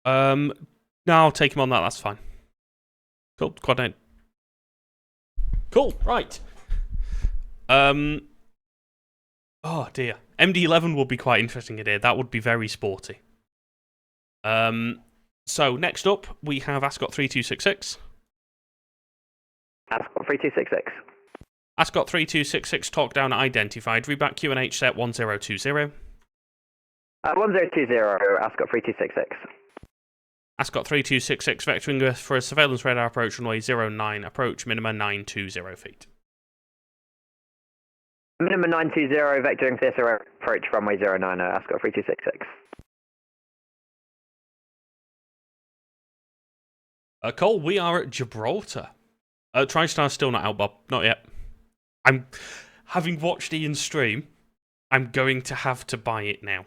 A: No, I'll take him on that, that's fine. Cool, quad 9. Cool, right. Oh dear. MD-11 would be quite interesting in here. That would be very sporty. So, next up, we have Ascot 3266.
D: Ascot 3266.
A: Ascot 3266, Talkdown identified. Reback QNH set 1020.
D: 1020, Ascot 3266.
A: Ascot 3266, vectoring for a surveillance radar approach runway 09, approach minimum 920 feet.
D: Minimum 920, vectoring for this approach runway 09, Ascot 3266.
A: Cole, we are at Gibraltar. TriStar's still not out, Bob. Not yet. I'm having watched Ian's stream. I'm going to have to buy it now.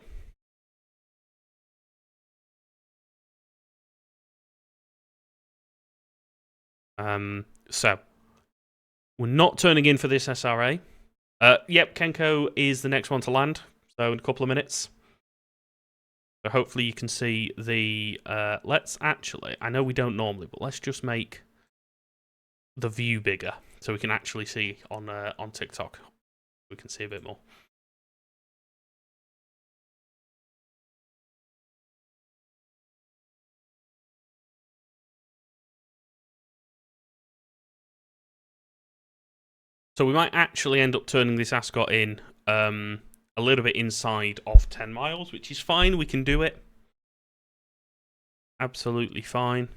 A: So, we're not turning in for this SRA. Yep, Kenco is the next one to land, so in a couple of minutes. So hopefully you can see the... let's actually... I know we don't normally, but let's just make the view bigger so we can actually see on TikTok. We can see a bit more. So we might actually end up turning this Ascot in a little bit inside of 10 miles, which is fine. We can do it. Absolutely fine.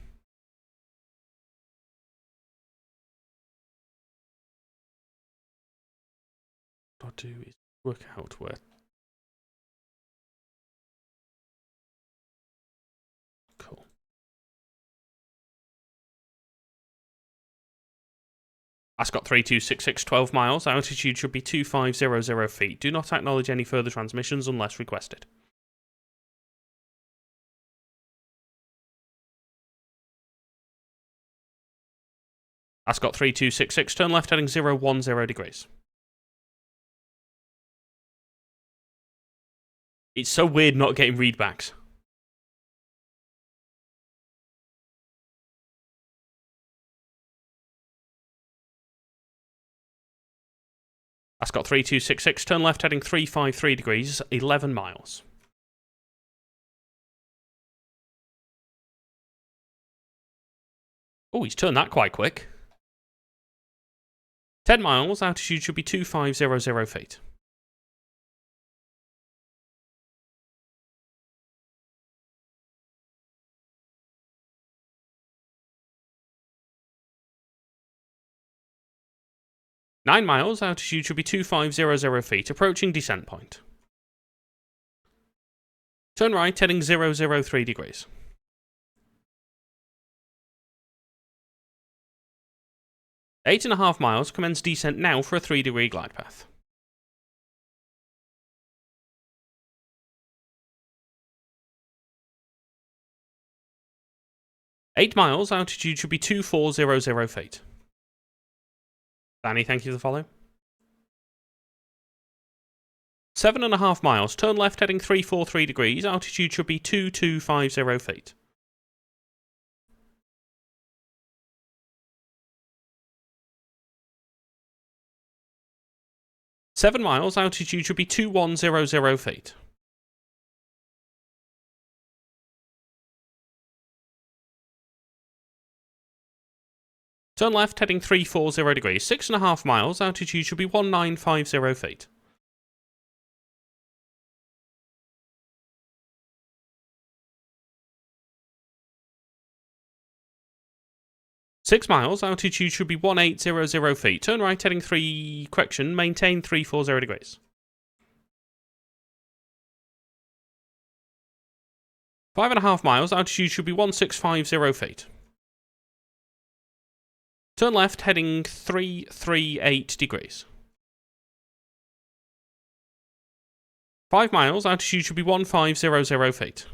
A: What I'll do is work out where... Cool. Ascot 3266, 12 miles. Altitude should be 2500 feet. Do not acknowledge any further transmissions unless requested. Ascot 3266, turn left heading 010 degrees. It's so weird not getting readbacks. Ascot 3266, turn left heading 353 degrees, 11 miles. Oh, he's turned that quite quick. 10 miles, altitude should be 2500 feet. Nine miles, altitude should be 2500 feet, approaching descent point. Turn right, heading 003 degrees. 8.5 miles, commence descent now for a 3-degree glide path. Eight miles, altitude should be 2400 feet. Danny, thank you for the follow. 7.5 miles, turn left heading 343 degrees, altitude should be 2250 feet. Seven miles, altitude should be 2100 feet. Turn left, heading 340 degrees. 6.5 miles, altitude should be 1950 feet. Six miles, altitude should be 1800 feet. Turn right, heading maintain 340 degrees. 5.5 miles, altitude should be 1650 feet. Turn left, heading 338 degrees. 5 miles, altitude should be 1500 feet.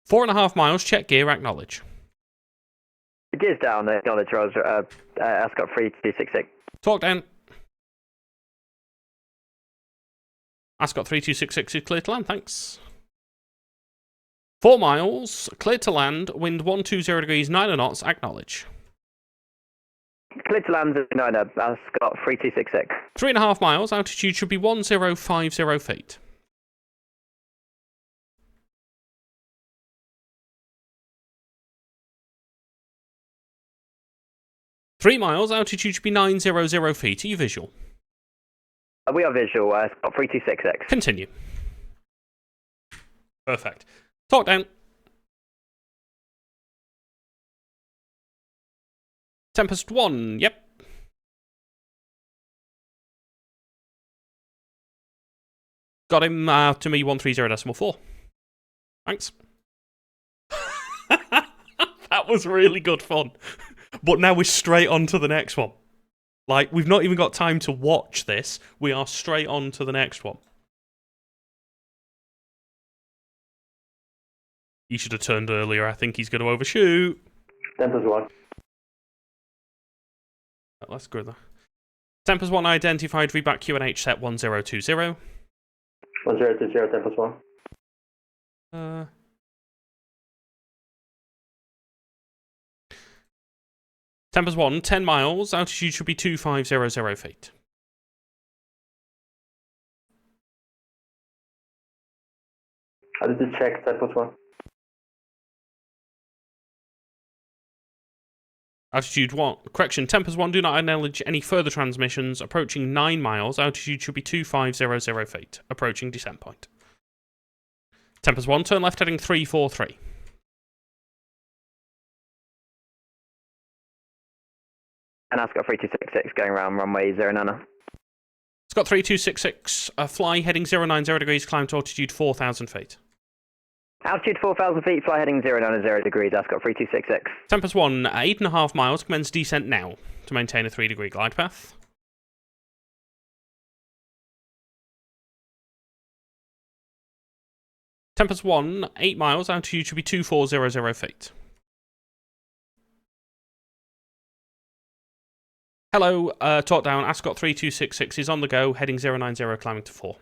A: 4.5 miles, check gear, acknowledge.
D: Gears down, acknowledge, Roger. Ascot 3266.
A: Talkdown. Ascot 3266 is clear to land, thanks. 4 miles, clear to land, wind 120 degrees, 9 knots, acknowledge.
D: Clear to land, 9, Ascot 3266.
A: 3.5 miles, altitude should be 1050 feet. 3 miles, altitude should be 900 feet. Are you visual?
D: We are visual, Ascot 3266.
A: Continue. Perfect. Talk down. Tempest 1, yep. Got him to me 130.4. Thanks. That was really good fun. But now we're straight on to the next one. Like, we've not even got time to watch this. We are straight on to the next one. He should have turned earlier. I think he's going to overshoot.
B: Tempest 1.
A: Let's go there. Tempest 1 identified. Reback QNH set 1020.
B: 1020, Tempest 1.
A: Tempest 1, 10 miles. Altitude should be 2500 feet.
B: How did you check Tempest 1?
A: Altitude 1. Correction, Tempest 1, do not acknowledge any further transmissions. Approaching 9 miles. Altitude should be 2500 feet. Approaching descent point. Tempest 1, turn left heading 343.
D: And Ascot 3266 going around runway 09.
A: Scott 3266, fly heading 090 degrees, climb to altitude 4,000 feet.
D: Altitude 4,000 feet, fly heading 090 degrees, Ascot 3266.
A: Tempest 1, 8.5 miles, commence descent now to maintain a 3-degree glide path. Tempest 1, 8 miles, altitude should be 2400 feet. Hello, Talkdown, Ascot 3266 is on the go, heading 090, climbing to 4.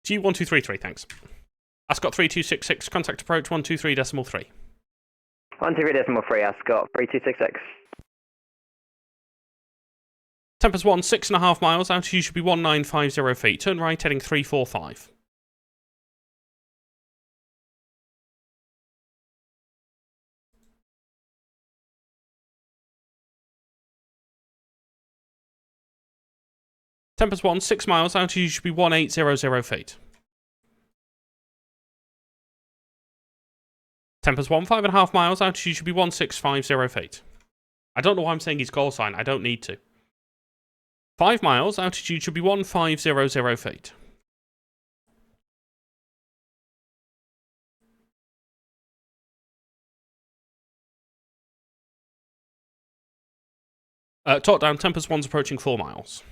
A: G1233, thanks. Ascot 3266, contact approach 123.3.
D: 123.3, Ascot 3266.
A: Tempest 1, 6.5 miles, altitude should be 1950 feet. Turn right, heading 345. Tempest 1, 6 miles, altitude should be 1800 feet. Tempest 1, 5.5 miles, altitude should be 1650 feet. I don't know why I'm saying his call sign, I don't need to. 5 miles, altitude should be 1500 feet. Talkdown, Tempest 1's approaching 4 miles.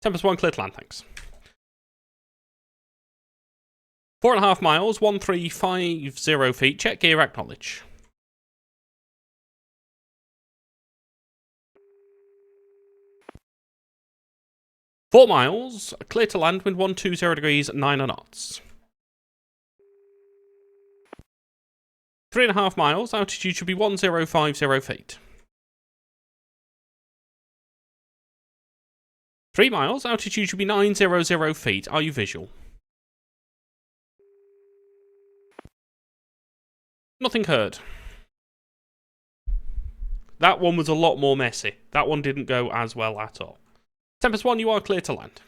A: Tempest 1, clear to land, thanks. 4.5 miles, 1350 feet, check gear, acknowledge. Four miles, clear to land, wind 120 degrees, 9 knots. 3.5 miles, altitude should be 1050 feet. 3 miles, altitude should be 900 feet. Are you visual? Nothing heard. That one was a lot more messy. That one didn't go as well at all. Tempest 1, you are clear to land.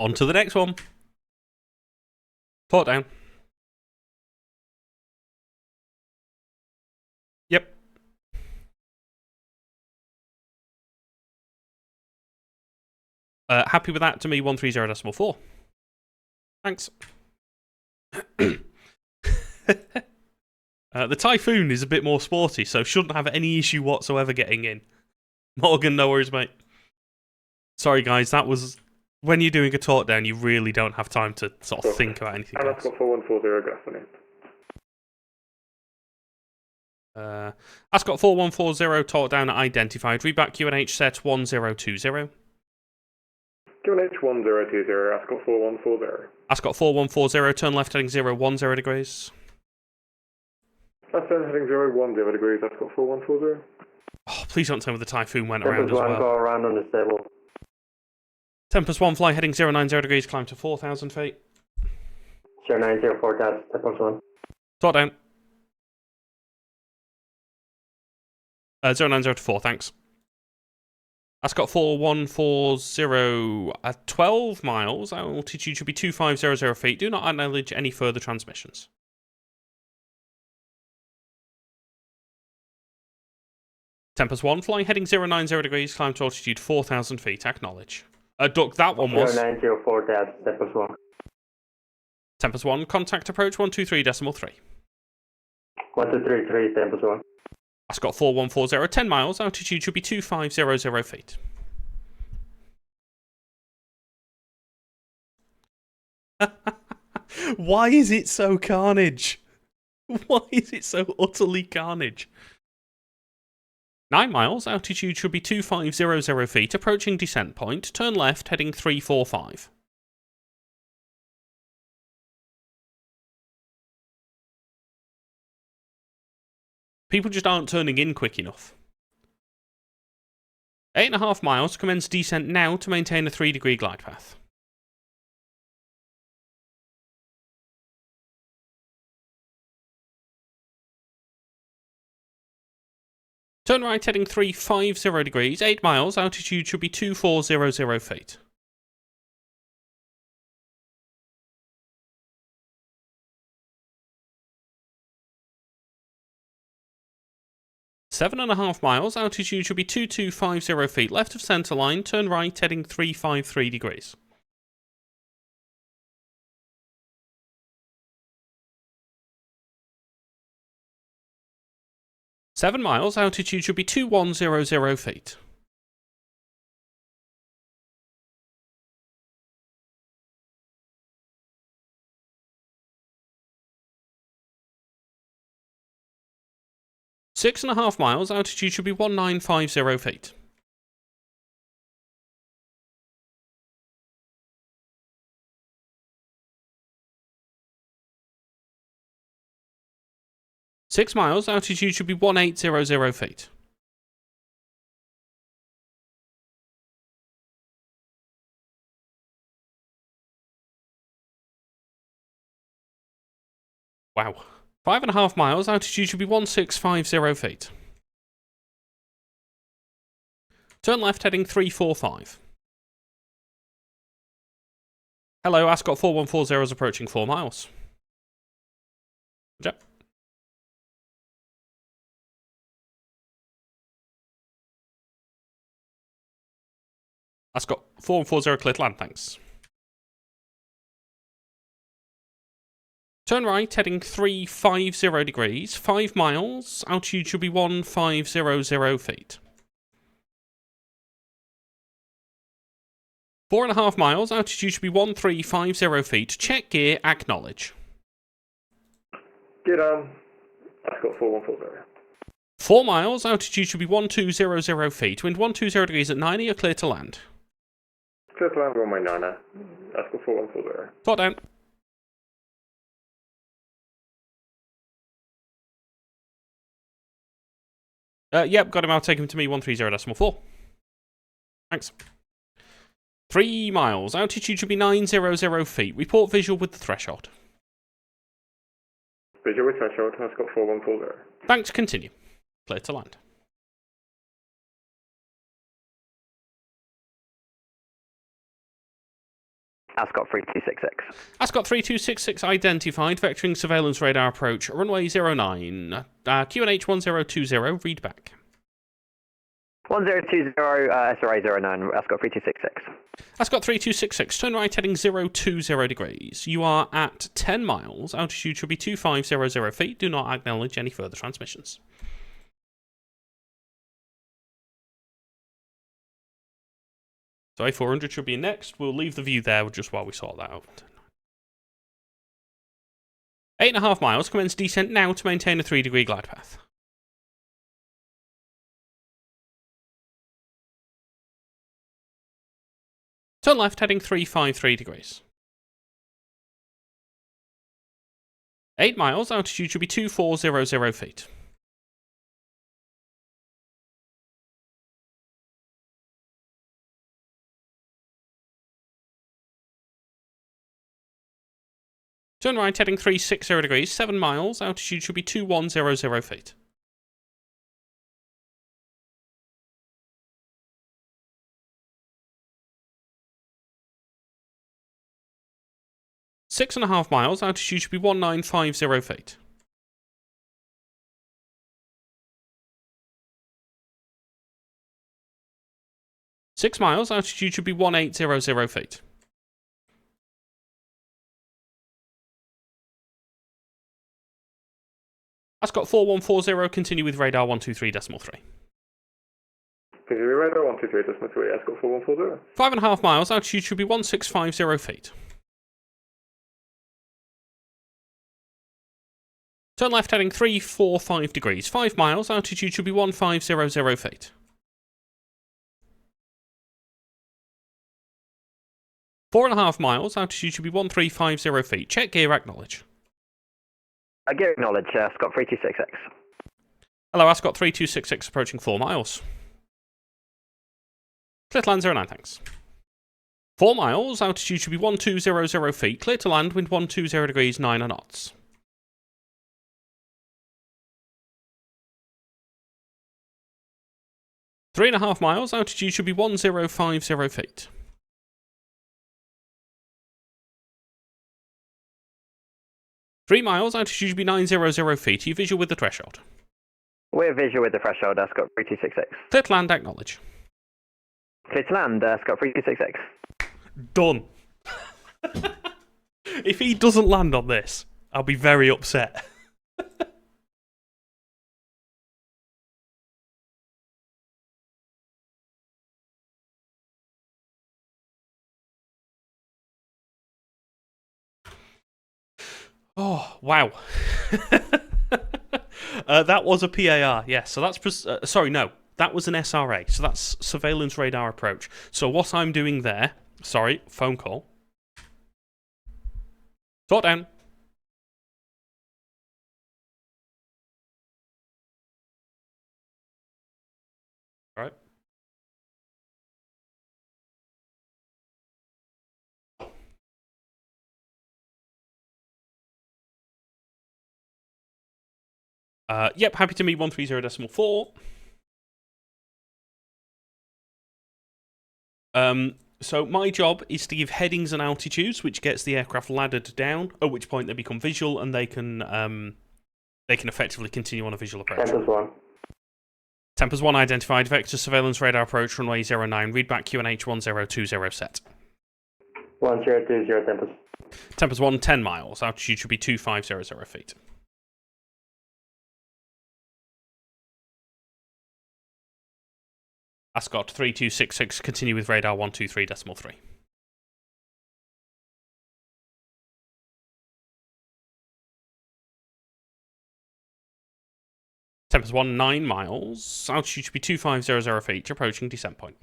A: On to the next one. Talkdown. Yep. Happy with that to me, 130.4. Thanks. The Typhoon is a bit more sporty, so shouldn't have any issue whatsoever getting in. Morgan, no worries, mate. Sorry, guys, that was... When you're doing a talkdown, you really don't have time to sort of think about anything else.
B: Ascot 4140, Gaston.
A: Ascot 4140, talkdown identified. Reback QNH set 1020.
B: QNH 1020, Ascot 4140.
A: Ascot 4140, turn left heading 010 degrees.
B: Left heading 010 degrees, Ascot 4140.
A: Oh, please don't tell me the Typhoon went around as well.
B: Go around on the stable.
A: Tempest 1, fly heading 090 degrees, climb to 4,000 feet.
B: 090, 4,000, Tempest 1.
A: Talkdown. 090 to 4, thanks. Ascot 4140 at 12 miles. Altitude should be 2500 feet. Do not acknowledge any further transmissions. Tempest 1, flying heading 090 degrees, climb to altitude 4,000 feet. Acknowledge. Duck, that one was.
B: 0904, Tempest 1.
A: Tempest 1, contact approach 123.3.
B: 1233, Tempest 1.
A: Ascot 4140, 10 miles. Altitude should be 2500 feet. Why is it so carnage? Why is it so utterly carnage? 9 miles, altitude should be 2500 feet, approaching descent point, turn left, heading 345. People just aren't turning in quick enough. 8.5 miles, commence descent now to maintain a 3-degree glide path. Turn right heading 350 degrees, 8 miles, altitude should be 2400 feet. Seven and a half miles, altitude should be 2250 feet, left of centre line, turn right heading 353 degrees. Seven miles, altitude should be 2100 feet. Six and a half miles, altitude should be 1950 feet. Six miles, altitude should be 1800 feet. Wow. 5.5 miles, altitude should be 1650 feet. Turn left heading 345. Hello, Ascot 4140 is approaching 4 miles. Yep. Ascot 4140 clear to land, thanks. Turn right, heading 350 degrees, 5 miles, altitude should be 1500 feet. 4.5 miles, altitude should be 1350 feet, check gear, acknowledge.
B: Get on. Ascot 4140.
A: 4 miles, altitude should be 1200 feet, wind 120 degrees at 90, you're clear to land.
B: Clear to land, go my Nana. Ascot 4140.
A: Talkdown. Yep, got him. I'll take him to me 130.4. Thanks. 3 miles. Altitude should be 900 feet. Report visual with the threshold.
B: Visual with threshold. Ascot 4140.
A: Thanks. Continue. Clear to land.
D: Ascot 3266.
A: Ascot 3266 identified. Vectoring surveillance radar approach. Runway 09. QNH 1020. Read back.
D: 1020, SRA 09, Ascot 3266.
A: Ascot 3266. Turn right heading 020 degrees. You are at 10 miles. Altitude should be 2500 feet. Do not acknowledge any further transmissions. So A400 should be next. We'll leave the view there just while we sort that out. 8.5 miles. Commence descent now to maintain a 3-degree glide path. Turn left heading 353 degrees. 8 miles. Altitude should be 2400 feet. Turn right heading 360 degrees, 7 miles, altitude should be 2100 feet. 6.5 miles, altitude should be 1950 feet. 6 miles, altitude should be 1800 feet. Ascot 4140, continue with radar 123.3.
E: Continue radar 123.3, Ascot 4140.
A: 5.5 miles, altitude should be 1650 feet. Turn left heading 345 degrees. 5 miles, altitude should be 1500 feet. 4.5 miles, altitude should be 1350 feet. Check gear, acknowledge.
D: Gear acknowledge, Ascot 3266.
A: Hello, Ascot 3266, approaching 4 miles. Clear to land 09, thanks. 4 miles, altitude should be 1200 feet. Clear to land, wind 120 degrees, 9 knots. 3.5 miles, altitude should be 1050 feet. 3 miles, altitude should be 900 feet. Are you visual with the threshold?
D: We're visual with the threshold, Ascot 3266.
A: Clear to land, acknowledge.
D: Clear to land, Ascot 3266.
A: Done. If he doesn't land on this, I'll be very upset. Oh, wow. That was a PAR, yes. So that's... sorry, no. That was an SRA. So that's surveillance radar approach. So what I'm doing there... Sorry, phone call. Talkdown. All right. Yep, happy to meet 130.4. So my job is to give headings and altitudes, which gets the aircraft laddered down, at which point they become visual and they can effectively continue on a visual approach.
E: Tempest 1.
A: Tempest 1 identified, vector surveillance radar approach, runway 09, readback QNH 1020 set.
E: 1020 Tempest.
A: Tempest 1, 10 miles, altitude should be 2500 feet. Ascot 3266, continue with radar 123.3. Tempest 1, 9 miles, altitude should be 2500 feet, approaching descent point.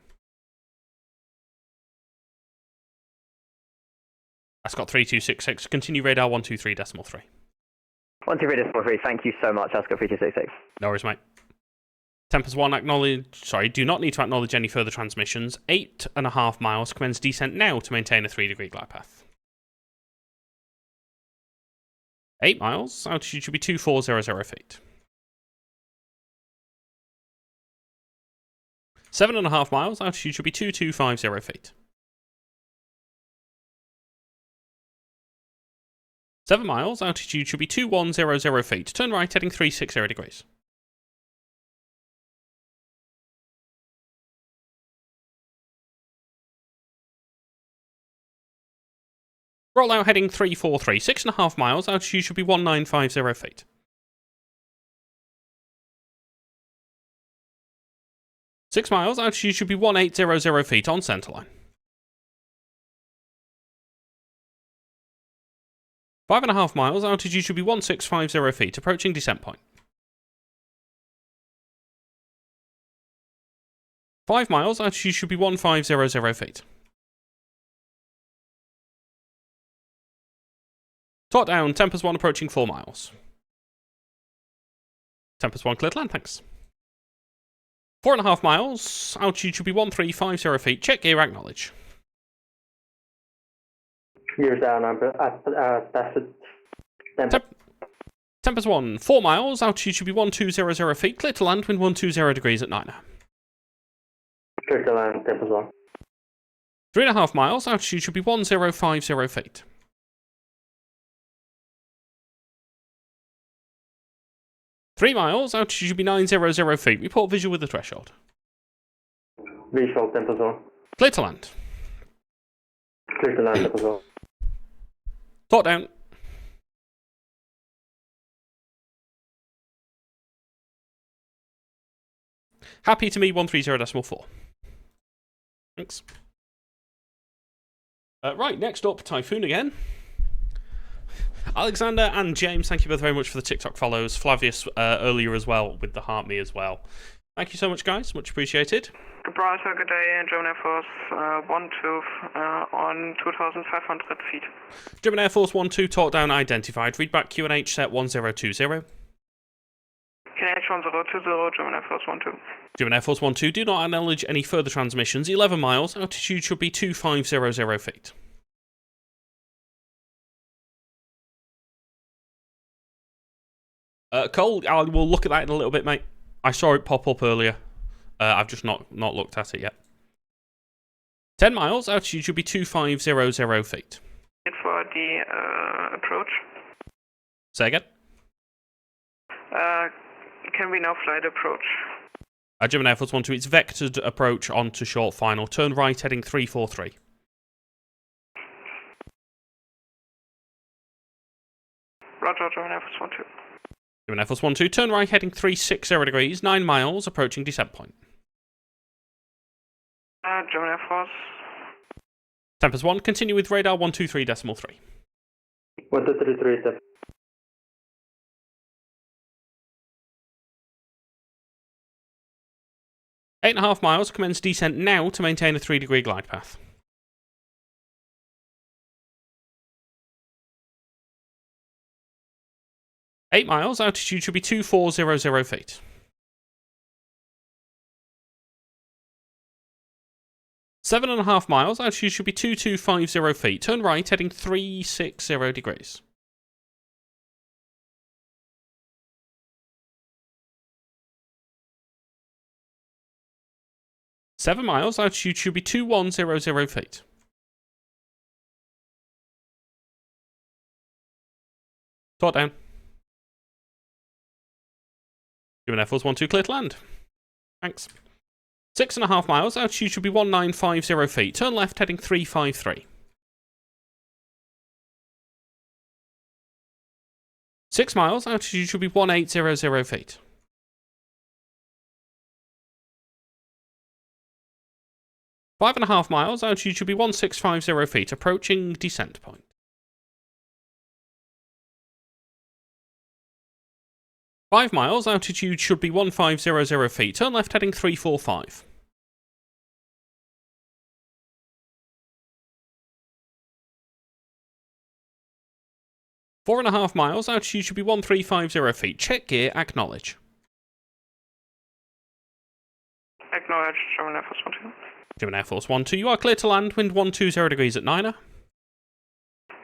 A: Ascot 3266, continue radar 123.3.
D: 123.3, thank you so much, Ascot 3266.
A: No worries, mate. Tempest 1, do not need to acknowledge any further transmissions. 8.5 miles, commence descent now to maintain a 3-degree glide path. 8 miles, altitude should be 2400 feet. 7.5 miles, altitude should be 2250 feet. 7 miles, altitude should be 2100 feet. Turn right, heading 360 degrees. Roll out heading 343, 6.5 miles, altitude should be 1950 feet. 6 miles, altitude should be 1800 feet on centerline. 5.5 miles, altitude should be 1650 feet, approaching descent point. 5 miles, altitude should be 1500 feet. Talkdown, Tempest 1 approaching 4 miles. Tempest 1 clear to land, thanks. 4.5 miles, altitude should be 1350 feet. Check gear, acknowledge.
E: Gears down,
A: Tempest 1, 4 miles, altitude should be 1200 feet. Clear to land, wind 120 degrees at 9.
E: Clear to land, Tempest 1.
A: 3.5 miles, altitude should be 1050 feet. 3 miles, altitude should be 900 feet. Report visual with the threshold.
E: Visual tempo zone.
A: Clear to land.
E: Clear to land tempo zone.
A: Talk down. Happy to me 130.4. Thanks. Right, next up, Typhoon again. Alexander and James, thank you both very much for the TikTok follows. Flavius earlier as well with the heart me as well. Thank you so much, guys. Much appreciated.
C: Gibraltar, good day, German Air Force 12 on 2,500 feet.
A: German Air Force 12, talk down identified. Read back QNH set 1020.
C: KNH 1020, German Air Force 12.
A: German Air Force 12, do not acknowledge any further transmissions. 11 miles, altitude should be 2500 feet. Cole, I will look at that in a little bit, mate. I saw it pop up earlier. I've just not looked at it yet. 10 miles, altitude should be 2500 feet.
C: For the approach.
A: Say again?
C: Can we now fly the approach?
A: German Air Force 12, it's vectored approach onto short final. Turn right, heading 343.
C: Roger, German Air Force 12.
A: German Air Force 12, turn right, heading 360 degrees, 9 miles, approaching descent point.
C: German Air Force.
A: Tempest 1, continue with radar 123.3.
E: 1233 tempo.
A: 8.5 miles, commence descent now to maintain a 3-degree glide path. Eight miles, altitude should be 2400 feet. 7.5 miles, altitude should be 2250 feet. Turn right, heading 360 degrees. Seven miles, altitude should be 2100 feet. Talk down. German Air Force 12, clear to land. Thanks. 6.5 miles, altitude should be 1950 feet. Turn left, heading 353. 6 miles, altitude should be 1800 feet. 5.5 miles, altitude should be 1650 feet. Approaching descent point. 5 miles, altitude should be 1500 feet. Turn left, heading 345. 4.5 miles, altitude should be 1350 feet. Check gear, acknowledge.
C: Acknowledge, German Air Force 12.
A: German Air Force 12, you are clear to land. Wind 120 degrees at 9er.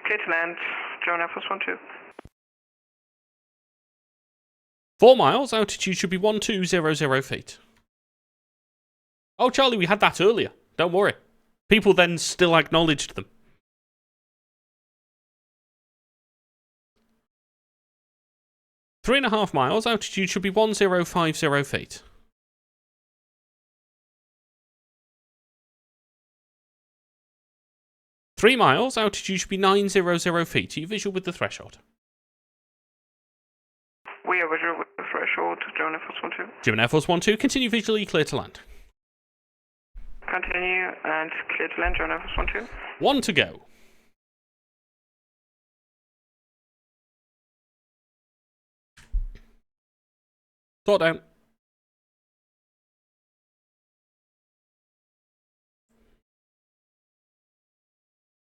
C: Clear to land, German Air Force 12.
A: 4 miles, altitude should be 1200 feet. Oh, Charlie, we had that earlier. Don't worry. People then still acknowledged them. 3.5 miles, altitude should be 1050 feet. 3 miles, altitude should be 900 feet. Are you visual with the threshold?
C: We are visual with the threshold, German Air Force 12.
A: German Air Force 12, continue visually, clear to land.
C: Continue and clear to land, German Air Force 12.
A: 1 to go. Talk down.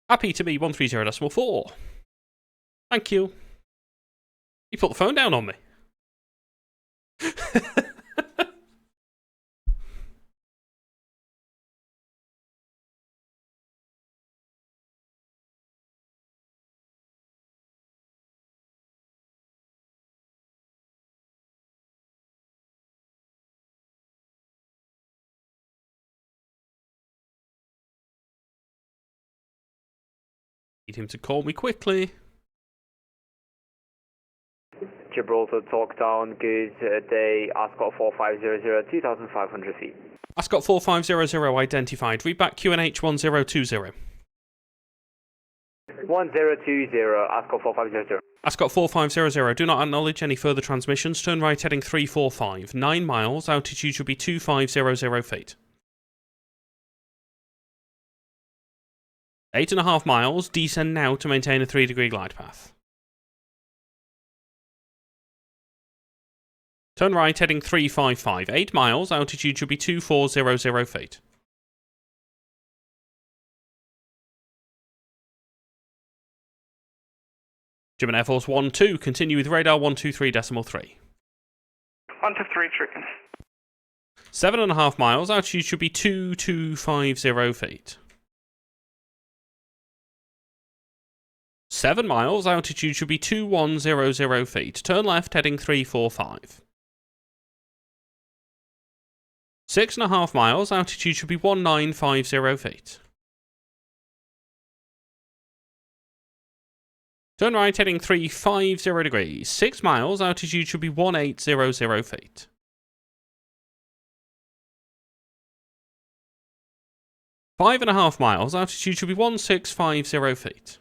A: Happy to be 130.4. Thank you. You put the phone down on me. Need him to call me quickly.
D: Gibraltar, Talkdown, good day, Ascot 4500, 2,500 feet.
A: Ascot 4500 identified. Read back QNH 1020.
D: 1020, Ascot 4500.
A: Ascot 4500, do not acknowledge any further transmissions. Turn right heading 345. 9 miles, altitude should be 2500 feet. 8.5 miles, descend now to maintain a 3-degree glide path. Turn right heading 355. 8 miles, altitude should be 2400 feet. German Air Force 12, continue with radar 123.3.
C: 123 chicken.
A: 7.5 miles, altitude should be 2250 feet. 7 miles, altitude should be 2100 feet. Turn left heading 345. 6.5 miles, altitude should be 1950 feet. Turn right heading 350 degrees. 6 miles, altitude should be 1800 feet. Five and a half miles, altitude should be 1650 feet.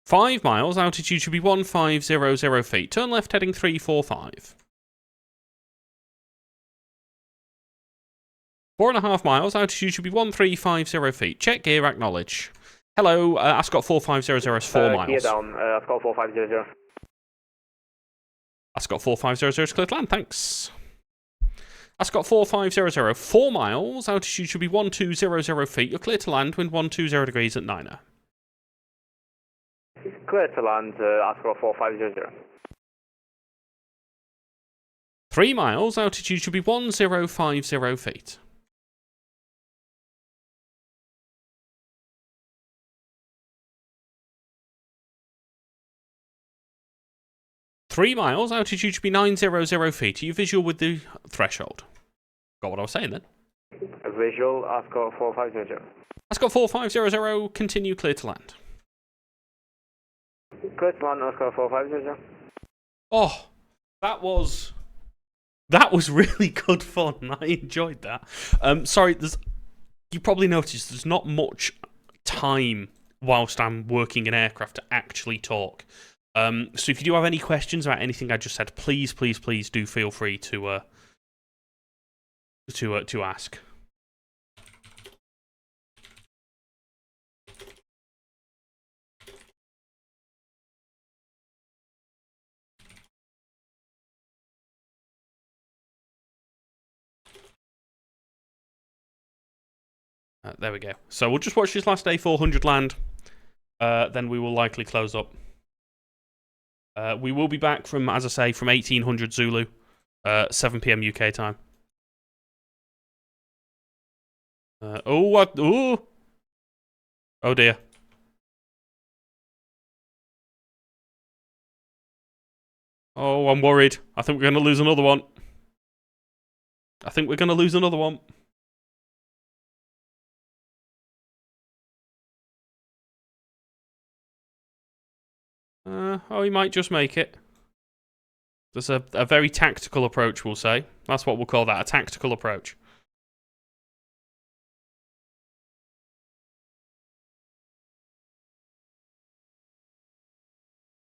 A: Five miles, altitude should be 1500 feet. Turn left heading 345. 4.5 miles, altitude should be 1350 feet. Check gear, acknowledge. Hello, Ascot 4500 is 4 miles.
D: Gear down, Ascot 4500.
A: Ascot 4500 is clear to land, thanks. Ascot 4500, 4 miles, altitude should be 1200 feet. You're clear to land, wind 120 degrees at 9er.
D: Clear to land, Ascot 4500.
A: 3 miles, altitude should be 1050 feet. 3 miles, altitude should be 900 feet. Are you visual with the threshold? Got what I was saying then.
D: Visual, Ascot 4500.
A: Ascot 4500, continue clear to land.
D: Clear to land, Ascot 4500.
A: Oh, that was really good fun. I enjoyed that. Sorry, you probably noticed there's not much time whilst I'm working an aircraft to actually talk. So if you do have any questions about anything I just said, please do feel free to ask. There we go. So we'll just watch this last A400 land. Then we will likely close up. We will be back from, as I say, from 1800 Zulu, 7 PM UK time. Oh dear. Oh, I'm worried. I think we're going to lose another one. Oh, he might just make it. There's a very tactical approach, we'll say. That's what we'll call that, a tactical approach.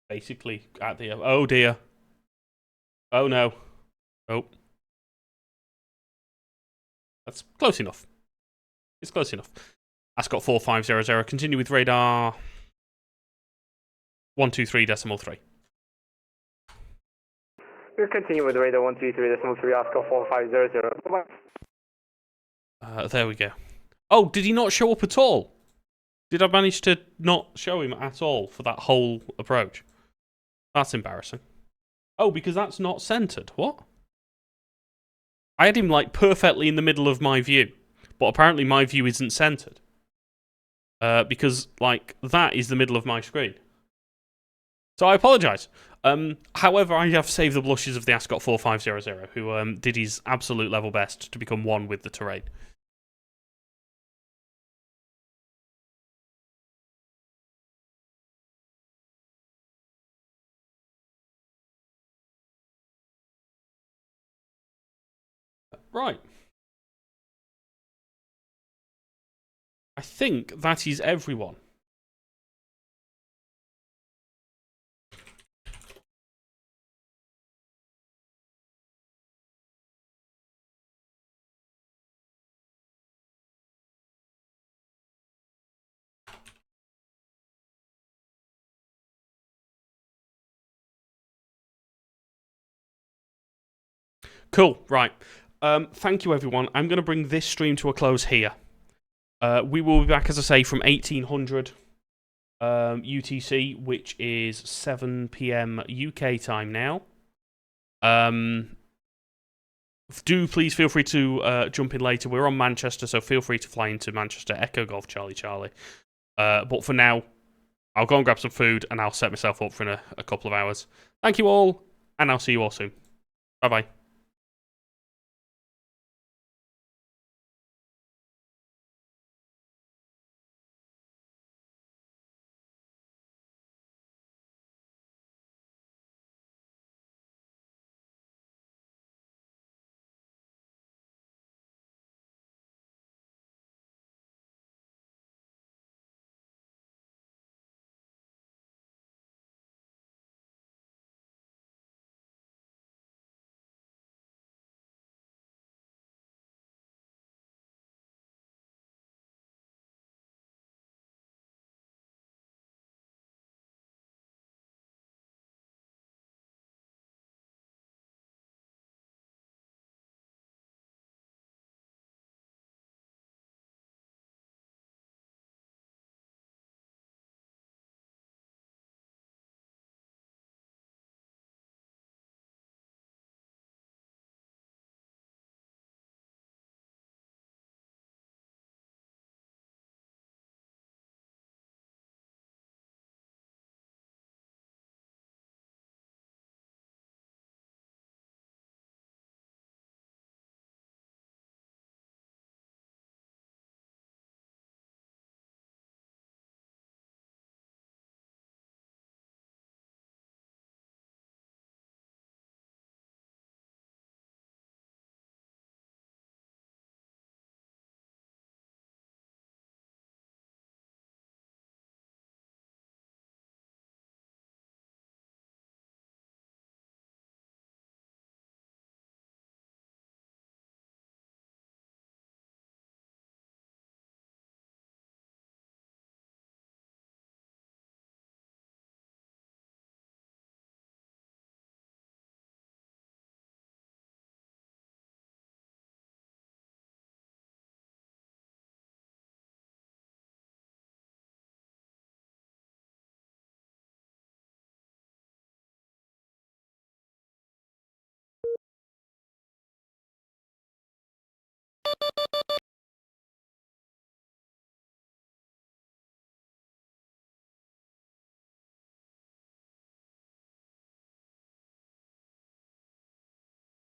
A: Basically, at the... Oh, dear. Oh, no. Oh. That's close enough. It's close enough. Ascot 4500, continue with radar 123.3.
D: We'll continue with radar 123.3, Ascot 4500. Bye-bye.
A: There we go. Oh, did he not show up at all? Did I manage to not show him at all for that whole approach? That's embarrassing. Oh, because that's not centered. What? I had him, like, perfectly in the middle of my view. But apparently my view isn't centered. Because, like, that is the middle of my screen. So I apologise. However, I have saved the blushes of the Ascot 4500, who did his absolute level best to become one with the terrain. right. I think that is everyone. Cool, right. Thank you, everyone. I'm going to bring this stream to a close here. We will be back, as I say, from 1800 UTC, which is 7 PM UK time now. Do please feel free to jump in later. We're on Manchester, so feel free to fly into Manchester. Echo Golf Charlie Charlie. But for now, I'll go and grab some food, and I'll set myself up for in a couple of hours. Thank you all, and I'll see you all soon. Bye-bye.